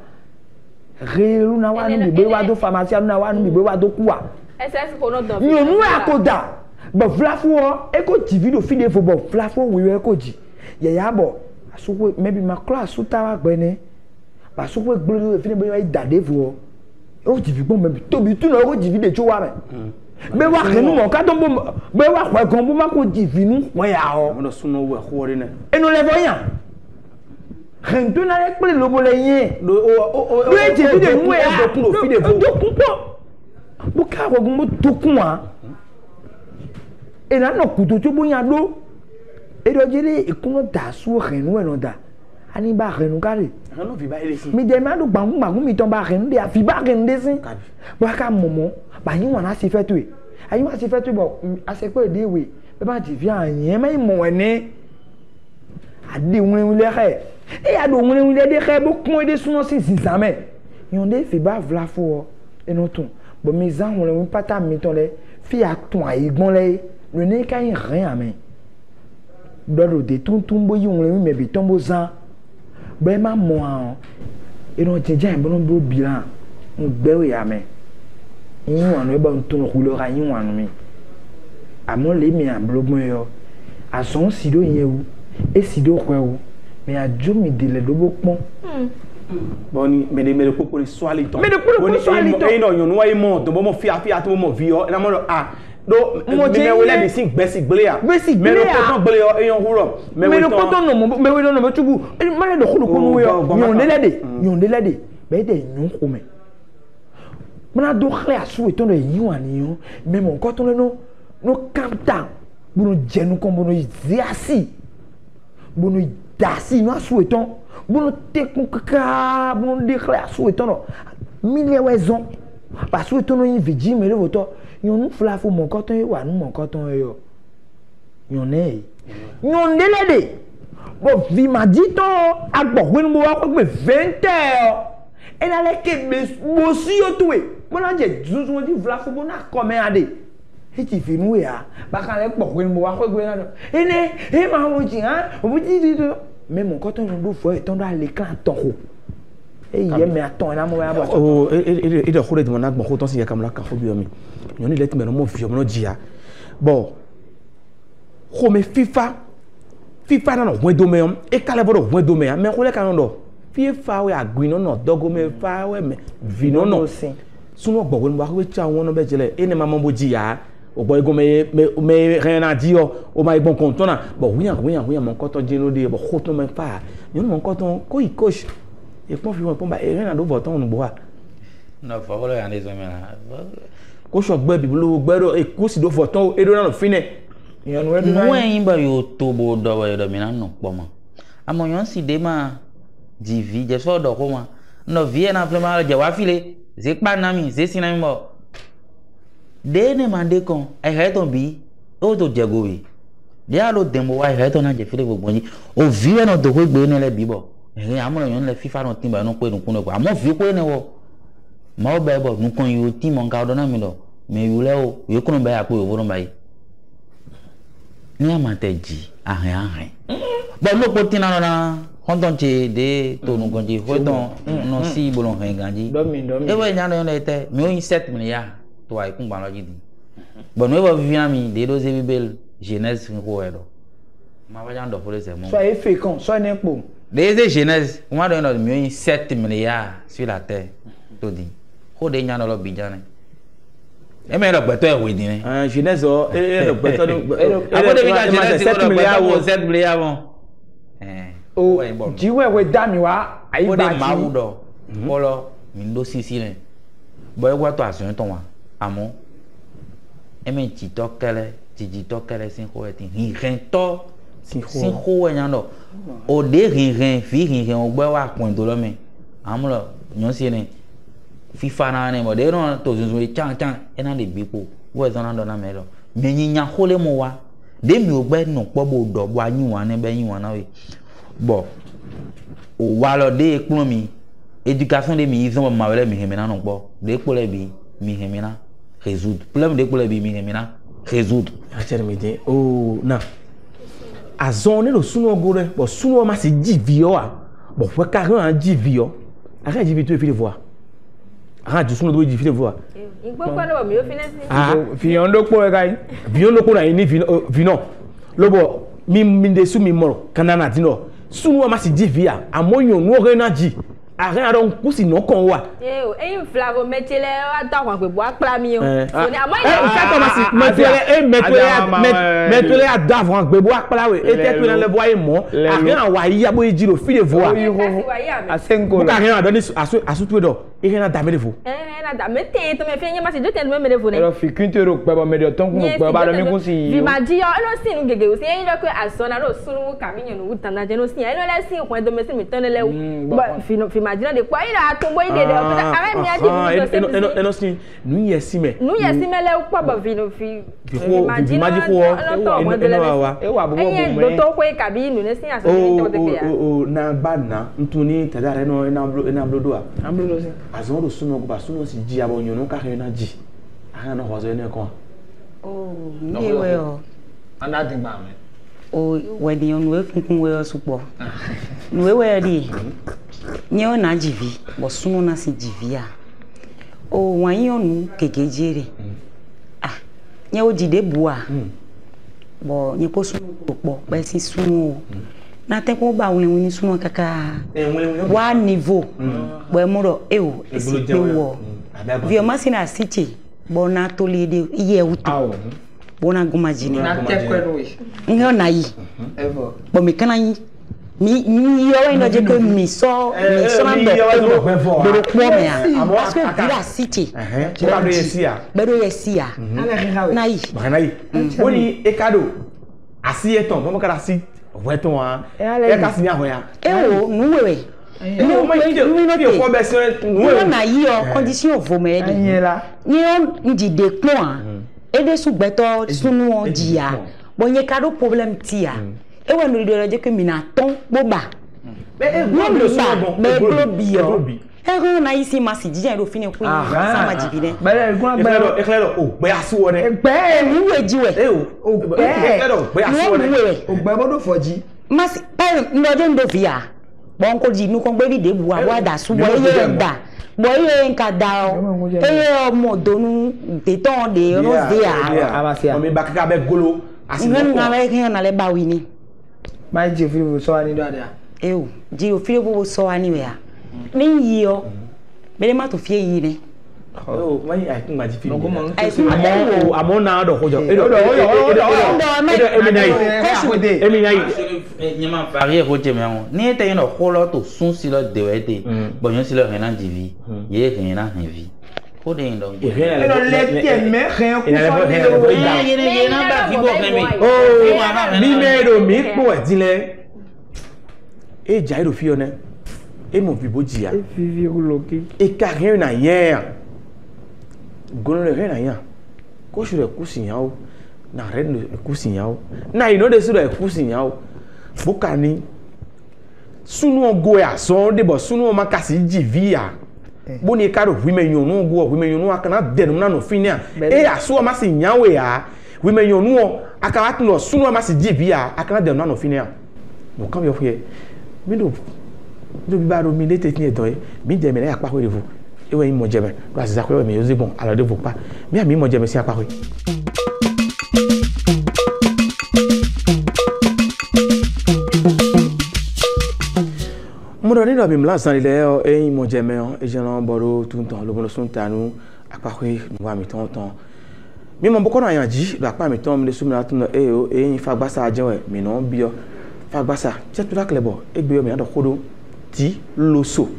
relu na wa ni bi wa do pharmacie na wa ni bi wa do ku a ese ko no do mi o nu akoda bo flafo e ko ji video fi de fo bo flafo we e ko ji ye ya bo aso maybe ma class suta wa gbe ni ba so we gboro fi ni bo ya dade fo o ji fi gbon me to bi tu na ko ji video cho wa me be wa kenu mo ka to bo be wa kwa kon bo ma ko ji vinu won ya o mo do suno we khore ne enu le voyan rentu na le pe lo bo le yin o ji video mu ya do kun lo fi de fo do kun po bo ka ko gun mo to kun wa e na no ku to bo yan do e do jere ikun da su renu e no da ani ba renu ka re no vi ba ile si mi de ma do gbangun mi ton ba renu de afi ba renu de sin bo ka momo ba yin wa na se fe to e ayin wa se fe to bo a se pe de we be ba ti fi ayin me mo ene ade won le re e ya do won le de re bo kun de suno si zame yon de fi ba vla fo e no tun bo mi zan won le pata mi ton le fi a ton ayi gbon le le ne ka yin rin amen do de tun bo yi won le me bi ton bo zan be ma mo an e no jeje bo no bro bilan ngbe we amen yin wan we ba ntun ko lo ra yin wan mi amo le mi an blogbon yo a son sido yen wu e sido ko wu me a jo mi de le do bo pon boni me de popo so ali ton me de popo so ali ton e no yon wa mo to bo mo fi to mo vi yo na mo a do me we le bi sin gbesi gbele ya me no ko ton gbele yo e yon huro me no ko ton no me we no me tubu ma le do ko no yo yon de lede be de yon ko me mana do khle asu e ton de yin wan yo me mo ko ton no capta bunu jenu kon bunu ziasi bunu dasi no asu e ton bunu tekun kaka bunu de khle asu e ton no mille wezon parce que ton no yin viji me le voto yon nu flafo mon ko ton e wa nu mon ko ton yo yon e yon de lede bo vi ma dit ton agbo we nu wa ko gbe 20 heures e na le ke bo si yo tuwe mo na je zuzu mo di flafo bo na come ade e ti fi nu ya ba kan le po we nu wa ko gbe na do ene e ma wo ji han o ji di do me mon ko ton yon do fo e ton do ale kan ton ko e ye me aton na mo ya bo o e do khore de mon agbo ko ton si ya kamla ka fobi omi yon let me no mo fi omo no jia bon ko me FIFA na no wen do me e kale bo do wen do me me ko le kan do FIFA we agui no dogo me fa we me vi no suno gbo we mo wa we cha won no be jele e ne ma mo jia o boy go me rien a dit o ma bon content na bon oui mon coton jeno de bo khoto me fa yon mon coton ko i coach e pon fi won pon ba e rien a do boton no bo a no fa wala ya ne zo me na ko so gbe bibulu gbe do e ko si do boton e do na no fine yon we do na yin ba yo to bo do wa do me na no po mo amo yon si de ma jivi je so do ko ma no vie na flema je wa file ze pa na mi ze sin na mi mo de ne mande kon e he ton bi o to je go bi dia lo dembo wa he ton na je file gbogbo yin o vie no do ko gbe ne le bi bo e amoro yon le fifa no timba no pe no kun ko amo vie ko ne wo ma o be bo nu kon yo ti mo nka do na mi do me yu le o yo kun be ya pe o wo no ba yi ni amate ji ahen bo lo po tin na na honton che de to nu kon ji ho ton no si bolon hen ganji domi e we nya no le te mi o 7 milliards to ai kun ba lo ji di bo no e bo vivia mi de do se bibel jeunesse ko e do ma ba jan do fo le se mo so e fécond so ne po des jeunesse moi do no mi o 7 milliards sur la terre to di ko de nya no lo bi jan e me lo gbeto e we di ni jeunesse o e lo gbeto do abo de bi ka jeunesse 7 milliards wo 7 milliards bon o jiwe we dami wa ayi o ba de ma ji wu do polo mi ndo sisi ne bo e wa to asun ton wa amo e me ti to kele sin ko e ti rin to sin ko we nya no o de rin fi o gbe wa pon do lo me amo lo nyon si ne fifa na ne mo de no to zunzun e chan e na le bipo wo e zona do na me lo me nya hole mo wa de mi o gbe no po bo do bo anyu wa ne be yin wa na we bo o wa lo de epon mi éducation de mi izon ma wele mi hemena no po de epole bi mi hemena résoudre problème de epole bi mi hemena résoudre a chere mi de o na azon ne lo sunu ogore bo sunu ma se jivi o a bo fwe ka ran jivi o a ka jivi to e fi le voir a ju sunu do jivi le voir igbo kwa lo mi o finesse ah fi on do po e kai vion lo ko na ni vino lobo mi de su mi moro kanana dino sunu ma se jivi a amoyon nu ore na ji àárín àrọ ń kú sí iná kan wà. ẹyin flavo mẹtẹlẹ àtàwọn àgbègbè àpàmì o. àmọ́ ìṣàkóso ma sì mẹtẹlẹ àdàwọn àgbègbè àpàláwẹ ètò ẹtù ìlànà lẹbọ ayé mọ àárín àwọn àyíyábọ yìí jìrò fìlè fún wa. bùkà àárín àdọ ní àsùtúwé dọ ìhẹ́ náà dàmẹ́lẹ̀ fún. na dàmẹ́tẹ̀ tó mẹ́fẹ́ yẹn má sì jókè ẹnu mẹ́lẹ̀ fún. ẹ̀rọ fi kí n tó rò pẹ́bọ mẹ́lẹ̀ tó ń kún pẹ́ bá lọ mí kún sí i. fìmàjì yọ ẹnu sì ń gègé òsì ẹyin lọ pé àsọ̀nà ló sún kàmíyàn òwú tànàjẹ́ ló sì ẹnu lẹ́sìn òkun ẹ̀dọ́ mẹ́sìn mi tán lẹ́lẹ́wọ̀ fìmàjì de kwa ira tumbo ide de ara mi adi mi to se eno sin nu ye sime le kwa ba vino fi imagine ko eno wa e wa bo bo me to ko e ka bi nu ne sin aso ni to te ya o na ba na ntuni tadare no ena blodo a amblo se azon do sunu ko ba sunu si ji abo nyonu ka he na ji aha na ho zo ene ko ni we o ana din ba me o we di on we kunkun we o supo nu we di nye o na jivi bo sunu na si jivi a o wan yi onu kekejere nye o jide bua bo nye po sunu popo pe si sunu o na te ko ba won ni sunu kaka wa niveau bo e muro e o esi pe wo vi o masi na sichi bo na to lede iye uto bo na guma jini na te ko no wi nye na yi ever bo me kana yi mi yo ino je ko mi so na do do ko me a parce que vira city bedo yesia na yi woni e kado asi eton mo kara si weton a e ka si ni ahoya o nu wewe no ma ide mi o fo be se nu na yi o condition vo me di ni o njide pon a e de su gbeto sunu o dia bo nye kado problem ti a e wa no do je ke mina ton boba no le so bon be globi yo e ko na isi ma si jijan ro fini ku yin sama jibine bele gun bele eklero o gbe asu wo ne gbe ni weji we o gbe eklero gbe asu wo ne o gbe bodo foji ma si pa ndo je ndo via bon ko ji nu kon gbe bi de bu wa da su bo ye da bo ye nka da o e mo donu de ton de rose dia o mi bakaka be golo asinu na le kin na le ba wi ni ma ji fi bo so ani do ada e o ji o fi bo so ani we a ni yi o bele ma to fi yi ni o ma yi ai kun ma ji fi amo na do ko jo emi nai nyama varie ko je me won ni te no ko lo to sun si lo de we de bo yon si lo hen na jivi ye hen na hen vi ko de ndo le te me hen ku ye na ba fi bo kemi mi me do mi po e dile e ja iro fi o ne et mon vibo dia vivi loki et carré na hier gono le rien rien ko sur le kusinyao na red le kusinyao na ino de sur le kusinyao bokani sunu go ya so de bo sunu ma kasi jivia boni karo wimenyonu go wimenyonu akana denum na no finia e aso ma si nyawe ya wimenyonu akana tno sunu ma si jivia akana denum na no finia mo kan yo fie mi do bibaro mi lete tin edo mi je me na apa ko revu ewe yin mo je me do asisa ko me yoze bon ala de vo pa mi ami mo je me si apa ko mo do ni do bi mla san ile eyin mo je me e je ran boro tun tan lo bon sun tanu apa ko mo wa mi ton mi mo boko na yanji lo apa mi ton mi le su mi la tun e o eyin fa gbasa ajewe mi no bi o fa gbasa je tu la klebo egbe yo mi na do kodo ti loso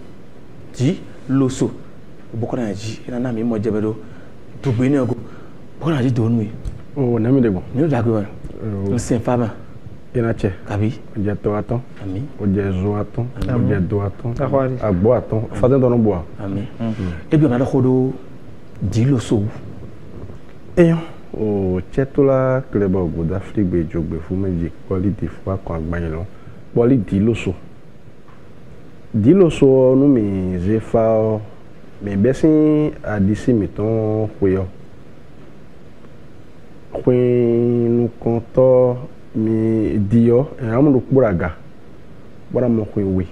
boko na yanji ina na mi mo je be do to gbe ni ogo boko na yanji do nu e o na mi de bon ni o da gbe wa o se fama ina che kabi o je to aton ami o je zo aton o je do aton agbo aton fa den don bo ami egbe na do kodo di loso eyan o chetola klebo go da fligbe jogbe fu meji quality fu akon agbayin lo poli di loso nu mi ze fa mi besin adisi mi ton kweyo kwenu konto mi dio amu do kuraga bora mo kwenwe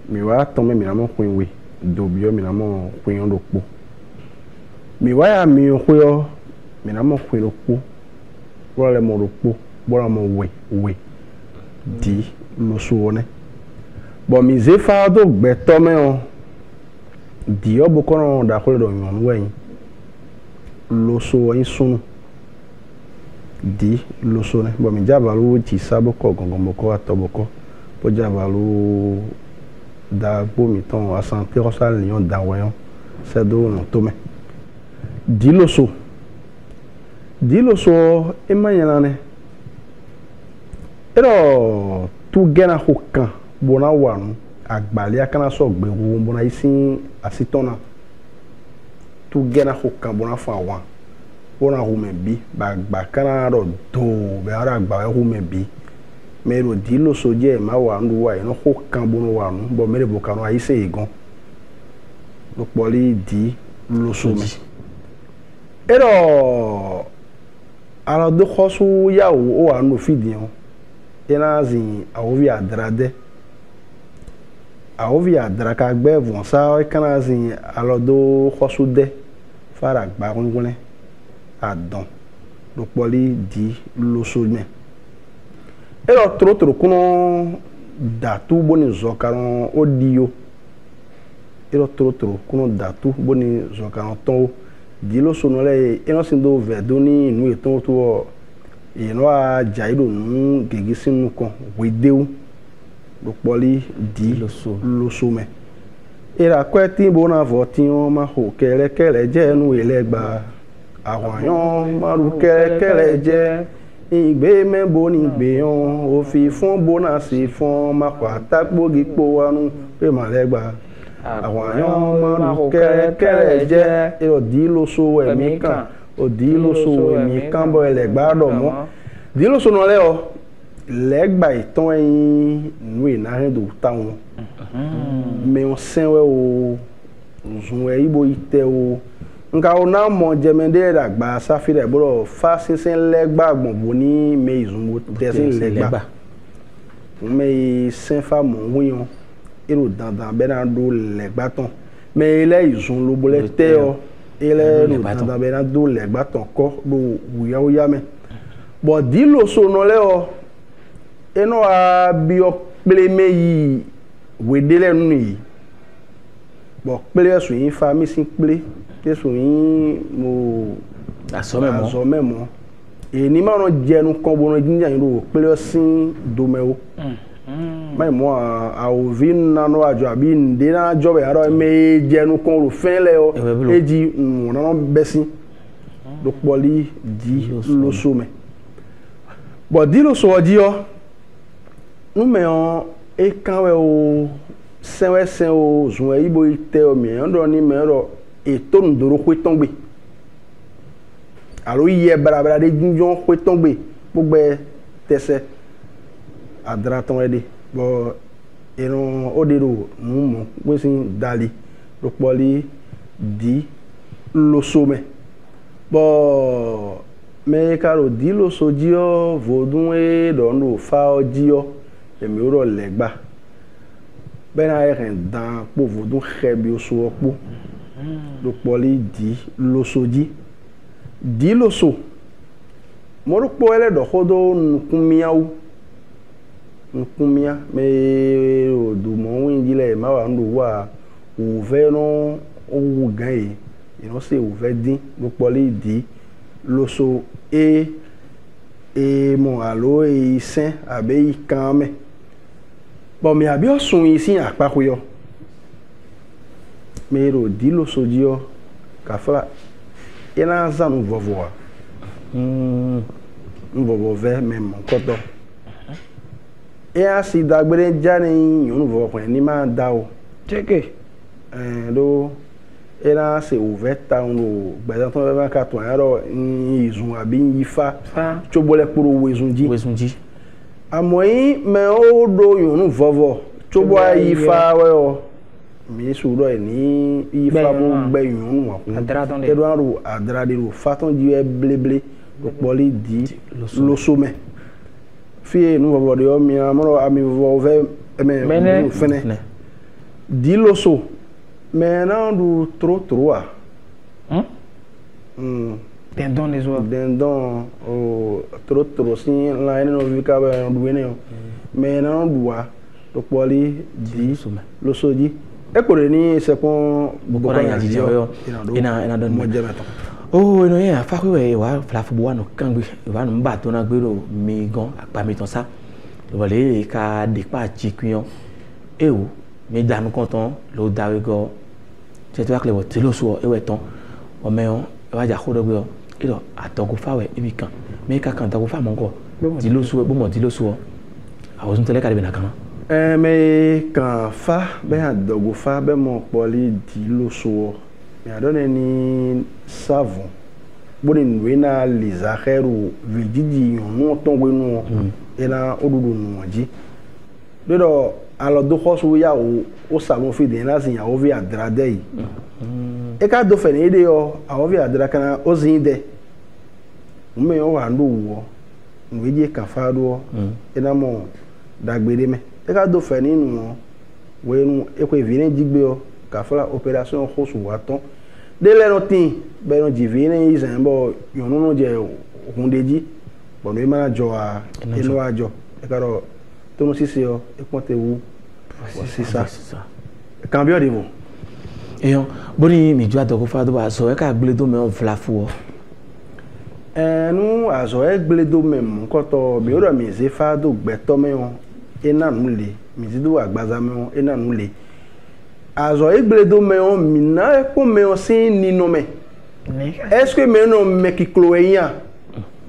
mi wa ton me mi na mo kwenwe do bio mi na mo kwenyo do po mi wa ya mi kweyo mi na mo kwenlo po bora le mo do po bora mo we di loso one bon mi ze fa do gbe to me o di o bo kono da ko do yon wen loso yin sunu di loso ne bon mi jabalu ti sabo ko gongon boko atoboko po jabalu da bo mi ton asante rosal lion da wayon se do no to me di loso e manyana ne ero tu gena hokan bona wanu agbali akana so gbe wo bona isin asitona tu gena hokan bona fa wa bona hu me bi ba gba kana ro do be ara gba hu me bi mero di loso je ma wa ndu wa ino hokan bona wanu bo mere bo kanu ayise igon lo poli di loso me ero ala do khosu yawo o anu fidion ena zin awovi adra ka gbe von sa kana zin alodo khosude fara gba gungunle adon do poli di loso me ero tro kuno datu boni zokaron odio ero tro kuno datu boni zokaron ton di loso no le eno sin do vedoni nu eton to ino a jairo nu gege sinu kan wedeu do poli di loso me era kweti bo na voti on ma ho kere je nu elegba awayan maru kere je igbe me bo ni gbe on o fi fun bona si fun ma kwa takpogi po anu pe ma legba awayan maru kere je ero di loso emi kan odi loso emi kan bo elegba do mo di loso no le o legba iton yin nu na hen do ta won me on senwe o zunwe ibo ite o nka o na mo jemende dagba safire bro fa sinsin legba gbonbo ni me izunwo desin legba me sin fa mo wiyon ero dandan be na do legba ton me ile izun lo bole te o ile ro dandan be na do legba ton ko do wuya wuya me bo di loso no le o eno a bi o pele meyi wedele nu yi bo pele so yin fa mi sin pele te so yin mo aso memo e ni ma no je nu kon bo no jinja yin ro pele sin do me o mai mo a o vin na no ajo abi nde na ajo be aro me je nu kon ro fen le o eji na no besin do poli di loso me bo di loso odi o nu me on e kan we o sen o zun e ibo ite o mi ndo ni me ro e to ndoro ko tongbe alo iye barabara de junjon ko tongbe gbogbo tese adra ton ede bo eno odero numu wesin dali lo poli di lo some bo me karo di lo sojio vodun e do no fa ojio emi oro legba bena eren dan po vodun xebi oso opo lo poli di lo soji di lo so mo ro po ele do hodo nkumia me o du mo winji le ma wa ndo wa o ve no o gan yi no se o ve din lo poli di lo so e mo alo e sen abe ikan me bo mi abi osun yi sin apako yo me ro di lo so ji o ka fa ina zanu vovo vovo ve me mo koto e a si dagbere jani yun vovo ko ni ma da o cheke do era se ouveta no bezaton vai ka to ero izun abi yifa chobole puro wezunji amoyi me o do yun vovo chobo yifa we o mi suro ni yifa mo gbe yun wa kun edo aru adrade ro faton di e bleble do poli di lo some fi nu vovo de o mi amoro ami vovo me fene di lo so maintenant du trop ah dendon o trop si la ene no vika ba du ene o maintenant duwa to poli di lo soji e ko ni se kon bokora ya jije yo ina don mo jemeto oh no ya fa ko we wa fla fu buwa no kangbe wa no mba to na gbero mi gan apa mi ton sa lo le ka de pa chikuyon e o mi danu konton lo dawe go c'est toi que le telo so e weton o meon e wa ja khodo gbe o ilo atongo fawe ibi kan me ka kan ta ko fa mo ko di lo so bo mo di lo so awo sun tele ka be na kan me kan fa be adogo fa be mo poli di lo so me adone ni savon boni nwe na lizaheru vijiji yonu tongwe nu e na odudu nu ji do alors do khosu ya o salon fi de na sin ya o vi adrade yi e ka do fe ni de yo a o vi adra kana o zin de o me o wa ndo wo nwe je ka fa do e na mo dagbere me e ka do fe ni nu we nu e ko vini jigbe o ka fa opération khosu wa ton de le no tin be no ji vini izan bo yonu no je hundeji bo no e ma jo a e no ajo e ka ro to no sisi o e ponte wu c'est ça cambio de vous et boni mi jua to ko fa do ba so e ka gbele do me on flafu o nu azo e gbele do me mo ko to mi ro mi ze fa do gbe to me on e na nu le mi ti do agbaza me on e na nu le azo e gbele do me on mi na e ko me on sin ni no me est-ce que me no me ki cloeyan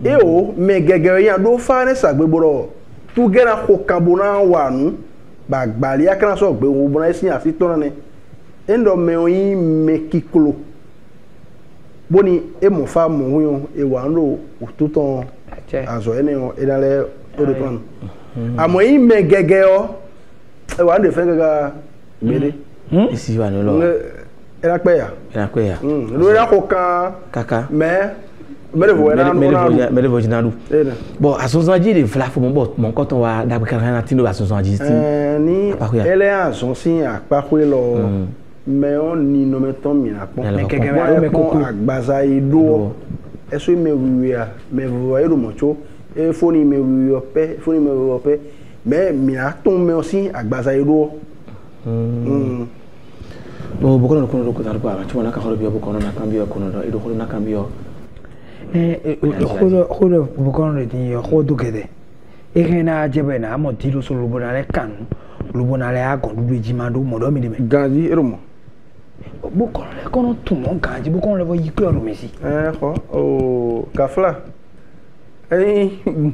e o me gege yan do fa ne sagbeboro tu gera ko kabona wa nu ba gbali akran so gbe wo bona sin asi to ne endo me oyin me kiklo boni e mo fa mo hun e wa nro otuton azo ene o edale o de plan amoyin me gege o e wa nde fe gaga gbede isi wa no lo era pe ya lo ra ko kan kaka mere vo jinalu bon asonsanji de fla fo mon koton wa da kan na tino asonsanji ti ni ele asonsin apako lo me on ni no meton mi na pon me koko agbaza ido eso me wiya me vo ero mocho e foni me wiyo pe foni me wiyo pe me mi na ton me osin agbaza ido bo bokono ko ko tarpa chuma na ka horo biyo bokono na kambio kono do ido horo na kambio khodo bukon re tin yo khodo kede e khena jebe na mo tilo so lubona le kan lubona le akon du jimando mo do mi de ganji eromo bukon le kono tumo ganji bukon le vo yiklo ro mesi kho o kafla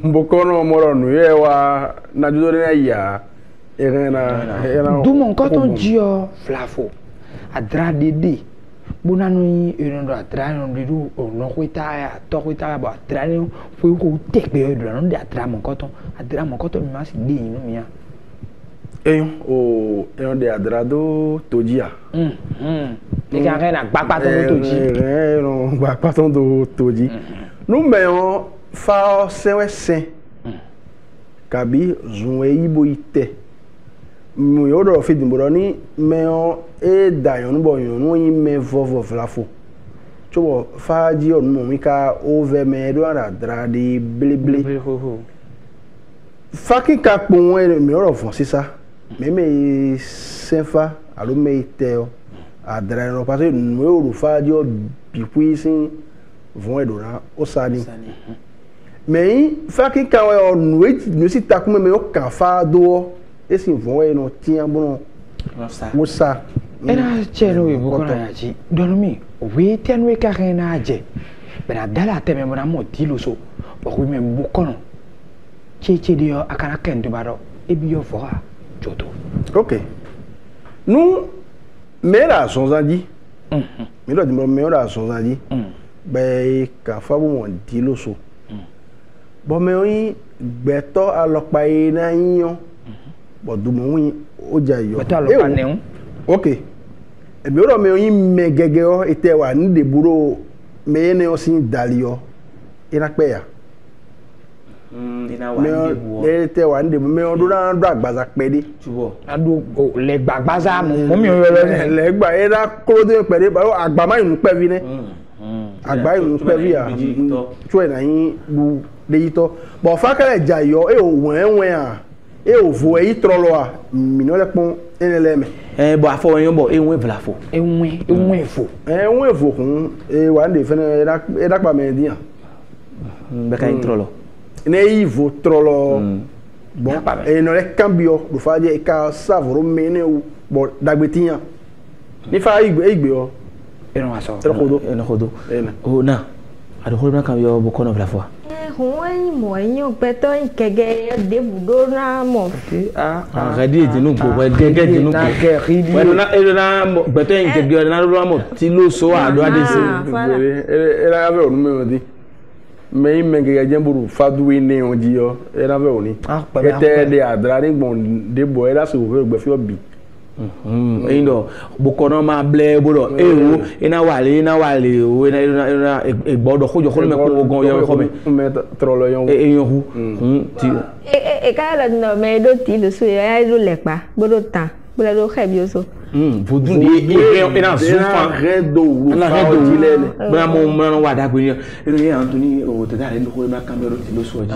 bokono mo ro nu ye wa na judo na ya Dumon koton jio flafo. Adra dede. Bonanu enondo atra no didu no kwita ya to kwita ba atra no fo ko tekbe yo do no de atra mon koton mi ma si de inu mi ya. O de adra do tojia. Ni kan na gbapa to toji. No gbapa to do toji. Nu me on fa sen kabi zunwe ibo ite. Mo yo do fi dimbo ni me on e da yon bo yon no yin me vovo flafo. Chobo fa ji on mo mi ka over me do adra de bleble. Fa ki ka pon mi oro fon sisa. Me senfa alo me teo adra no parce no yo fa ji o bi puisin vont edora o sani. Mais fa ki ka o no si ta kuma me o ka fa do esi vont e no tia bono musa. Era chelo e boko na ji donumi we tenwe ka rena aje bena dala teme mo na mo tilo so o ku me boko no cheche dio akana kendo baro ebi yo fora joto. OK. Nous mais la sonzandi. Mais là dis-moi mais la sonzandi. Ben ka fa bo mo tilo so. Bon mais oyin gbeto alopa ina yan. Bo du mo yin o ja yo. Gbeto alopa neun. OK. E bi oro me oyin me gege o ete wa ni de buro me ne o sin dalio. Ina pe ya. Ina wa ni buo. Ete wa ni de me o do na do agbaza pe de. Tubo. Adu le gbagbaza mo mi o yo Le gba era kro de pe de ba agba ma inu pe vi ne. Agba inu pe vi ya. Tu e na yin bu leyito bo fa kale jayo e o wen a e o vo e trolo a mi no le pon eneleme Bo afọ yen bo enwe blafo. Enwe fo. Enwe fo kun e wa nde fene e da pa me dia. Be ka introlo. Ne i vo trolo. Bon e no le cambio do fa je e ka savoro mene o bo dagbetinha. Ni fa igbe o. E no aso. E no khodo. O na. Ado ho na cambio bo kono blafo. Huai moinho peto em kege de budo na mo. Radi de nu po gege de nu po. Bueno na beto em kege na lo mo ti lo so ado adesi. Era ave o nume odi. Me gege jemburu fadu ine oji yo. Era ave oni. Ete de adra ni gbon de bo era so gbe fi obi. Indo bukono ma ble bodo ewu ina wale o ina egbodo kojo ko me ko gon yo ko me trolo yon eyan hu ti ka la no me do ti lo so ya do lepa bodo tan bodo do khebi o so vodun ina zufa redo na redo dilele bra mo mo wa da gbe ino ye Anthony o te da le ko na camera ti lo so ji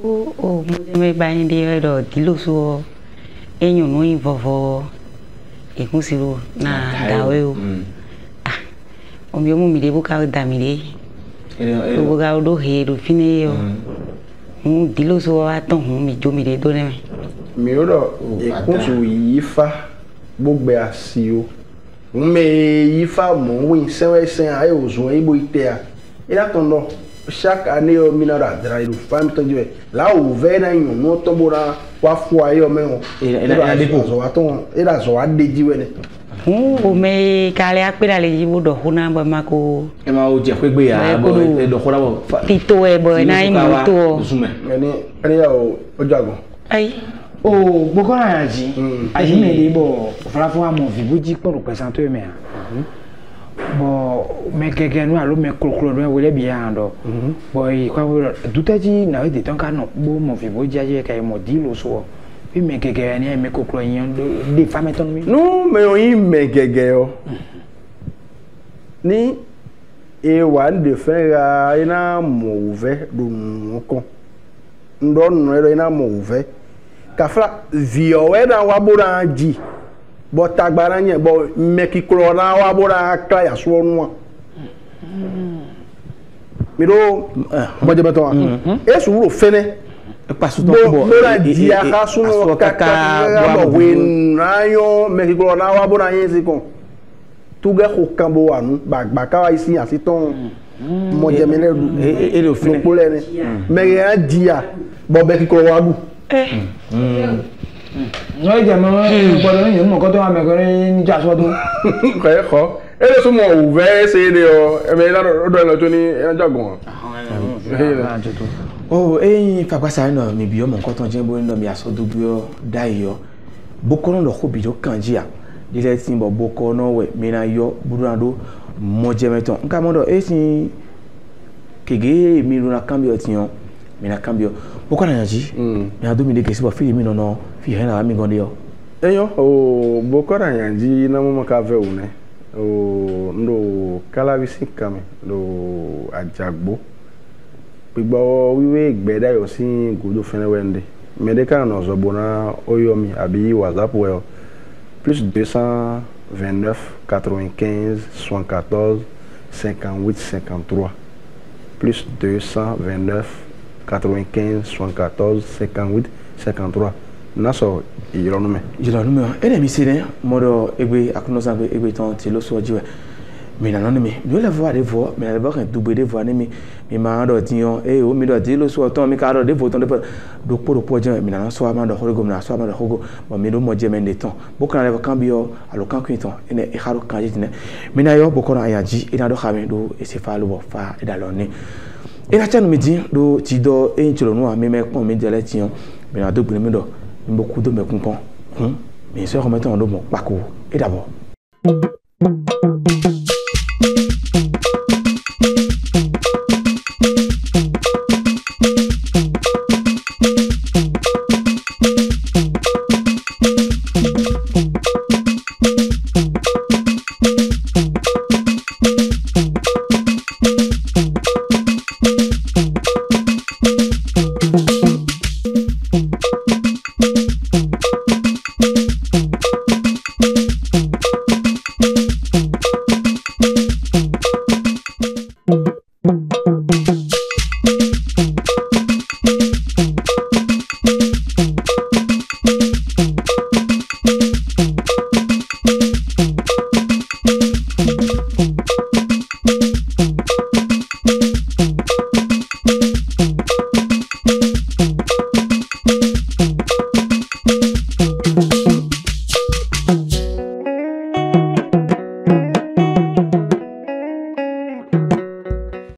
mo me ba ni de do ti lo so enyo no involvo e consigo na dawe o o mi mu mi de buka da mi de o buka do he do fine yo dilo so wa ton mi jo mi de do ne mi o do e kunsu yifa gbogbe asio me yifa mo win sewe sen aye ozun ibo ite a ila ton do chaque année au minara drive femme to dieu là où vena yon no tobora wa fu ayo me o ila depo so aton ila so adeji wele o me kale akpera le jibo do huna ba mako e ma o je pegbe ya bo e do hona bo tito e bo na imo to ani ya o jago ai o boko na ji ayi me le bo fala fo amo vi boji pon representer me bo me gege no alo me krokro no we le bi ando bo yi kwa dutaji na we de ton ka no bo mo fi boji aje ka mo di lo so bi me gege ni me krokro yin de fame ton mi no me o yin me gege o ni e wa de fera ina mo ve do nko ndo no ina mo ve kafra vi o we na wa bora ji bo tagbara yen bo mekikro na wa bora kla ya so nu miro bo je beto e suru fene e pasu to bo bora di aka sunu kaka bo wen rayo mekikro na wa bora yen si kon tu ga ko kambo anu bagba ka wa isi asiton mo je mele du e le fene polene me ya dia bo mekikro wa du no je mo ko do yin mo ko to wa me ko ni ja so do ko ele so mo uve se de o e me la do lo to ni e jagun oh papa no mi bi o mo nkan ton je bo no mi aso do bi o dai yo boko no ko bi do kanji a dire tin bo boko no we mi na yo burando mo je meton nka mo do sin kege mi ru na cambio tiyan mi na cambio boko na yanji mi ado mi de kesi bo fi mi no fi he na mi gonde yo eyo o boko na yanji na mo maka ve une o ndo kala bisi kame do ajagbo gbigbo wiwe gbeda yo sin godo fene wende medeka no zo bona oyomi abi whatsapp we plus 229 95 74 58 53 plus 229 95 74 58 53 naso ironume ene mi sene modo egbe akunosa egbe ton ti lo so jiwe mi na noni mi yo le voir des voix mais le voir double des voix ni mi ma do tiyan o mi do ti lo so ton mi ka do des voix ton do po je mi na so ma do hogo mi na so ma do hogo bo mi do mo je men de ton bo kan le kan bi yo alo kan kwin ton ene e haro kan jitine mi na yo bo ko na yaji ina do khame do e se fa lo bo fa e da lo ni ina chanu mi din do ti do e nchiro nu a mi me pon mi jele tiyan mi na do gbin mi do beaucoup de me comprend mais se remettre en bon parcours et d'abord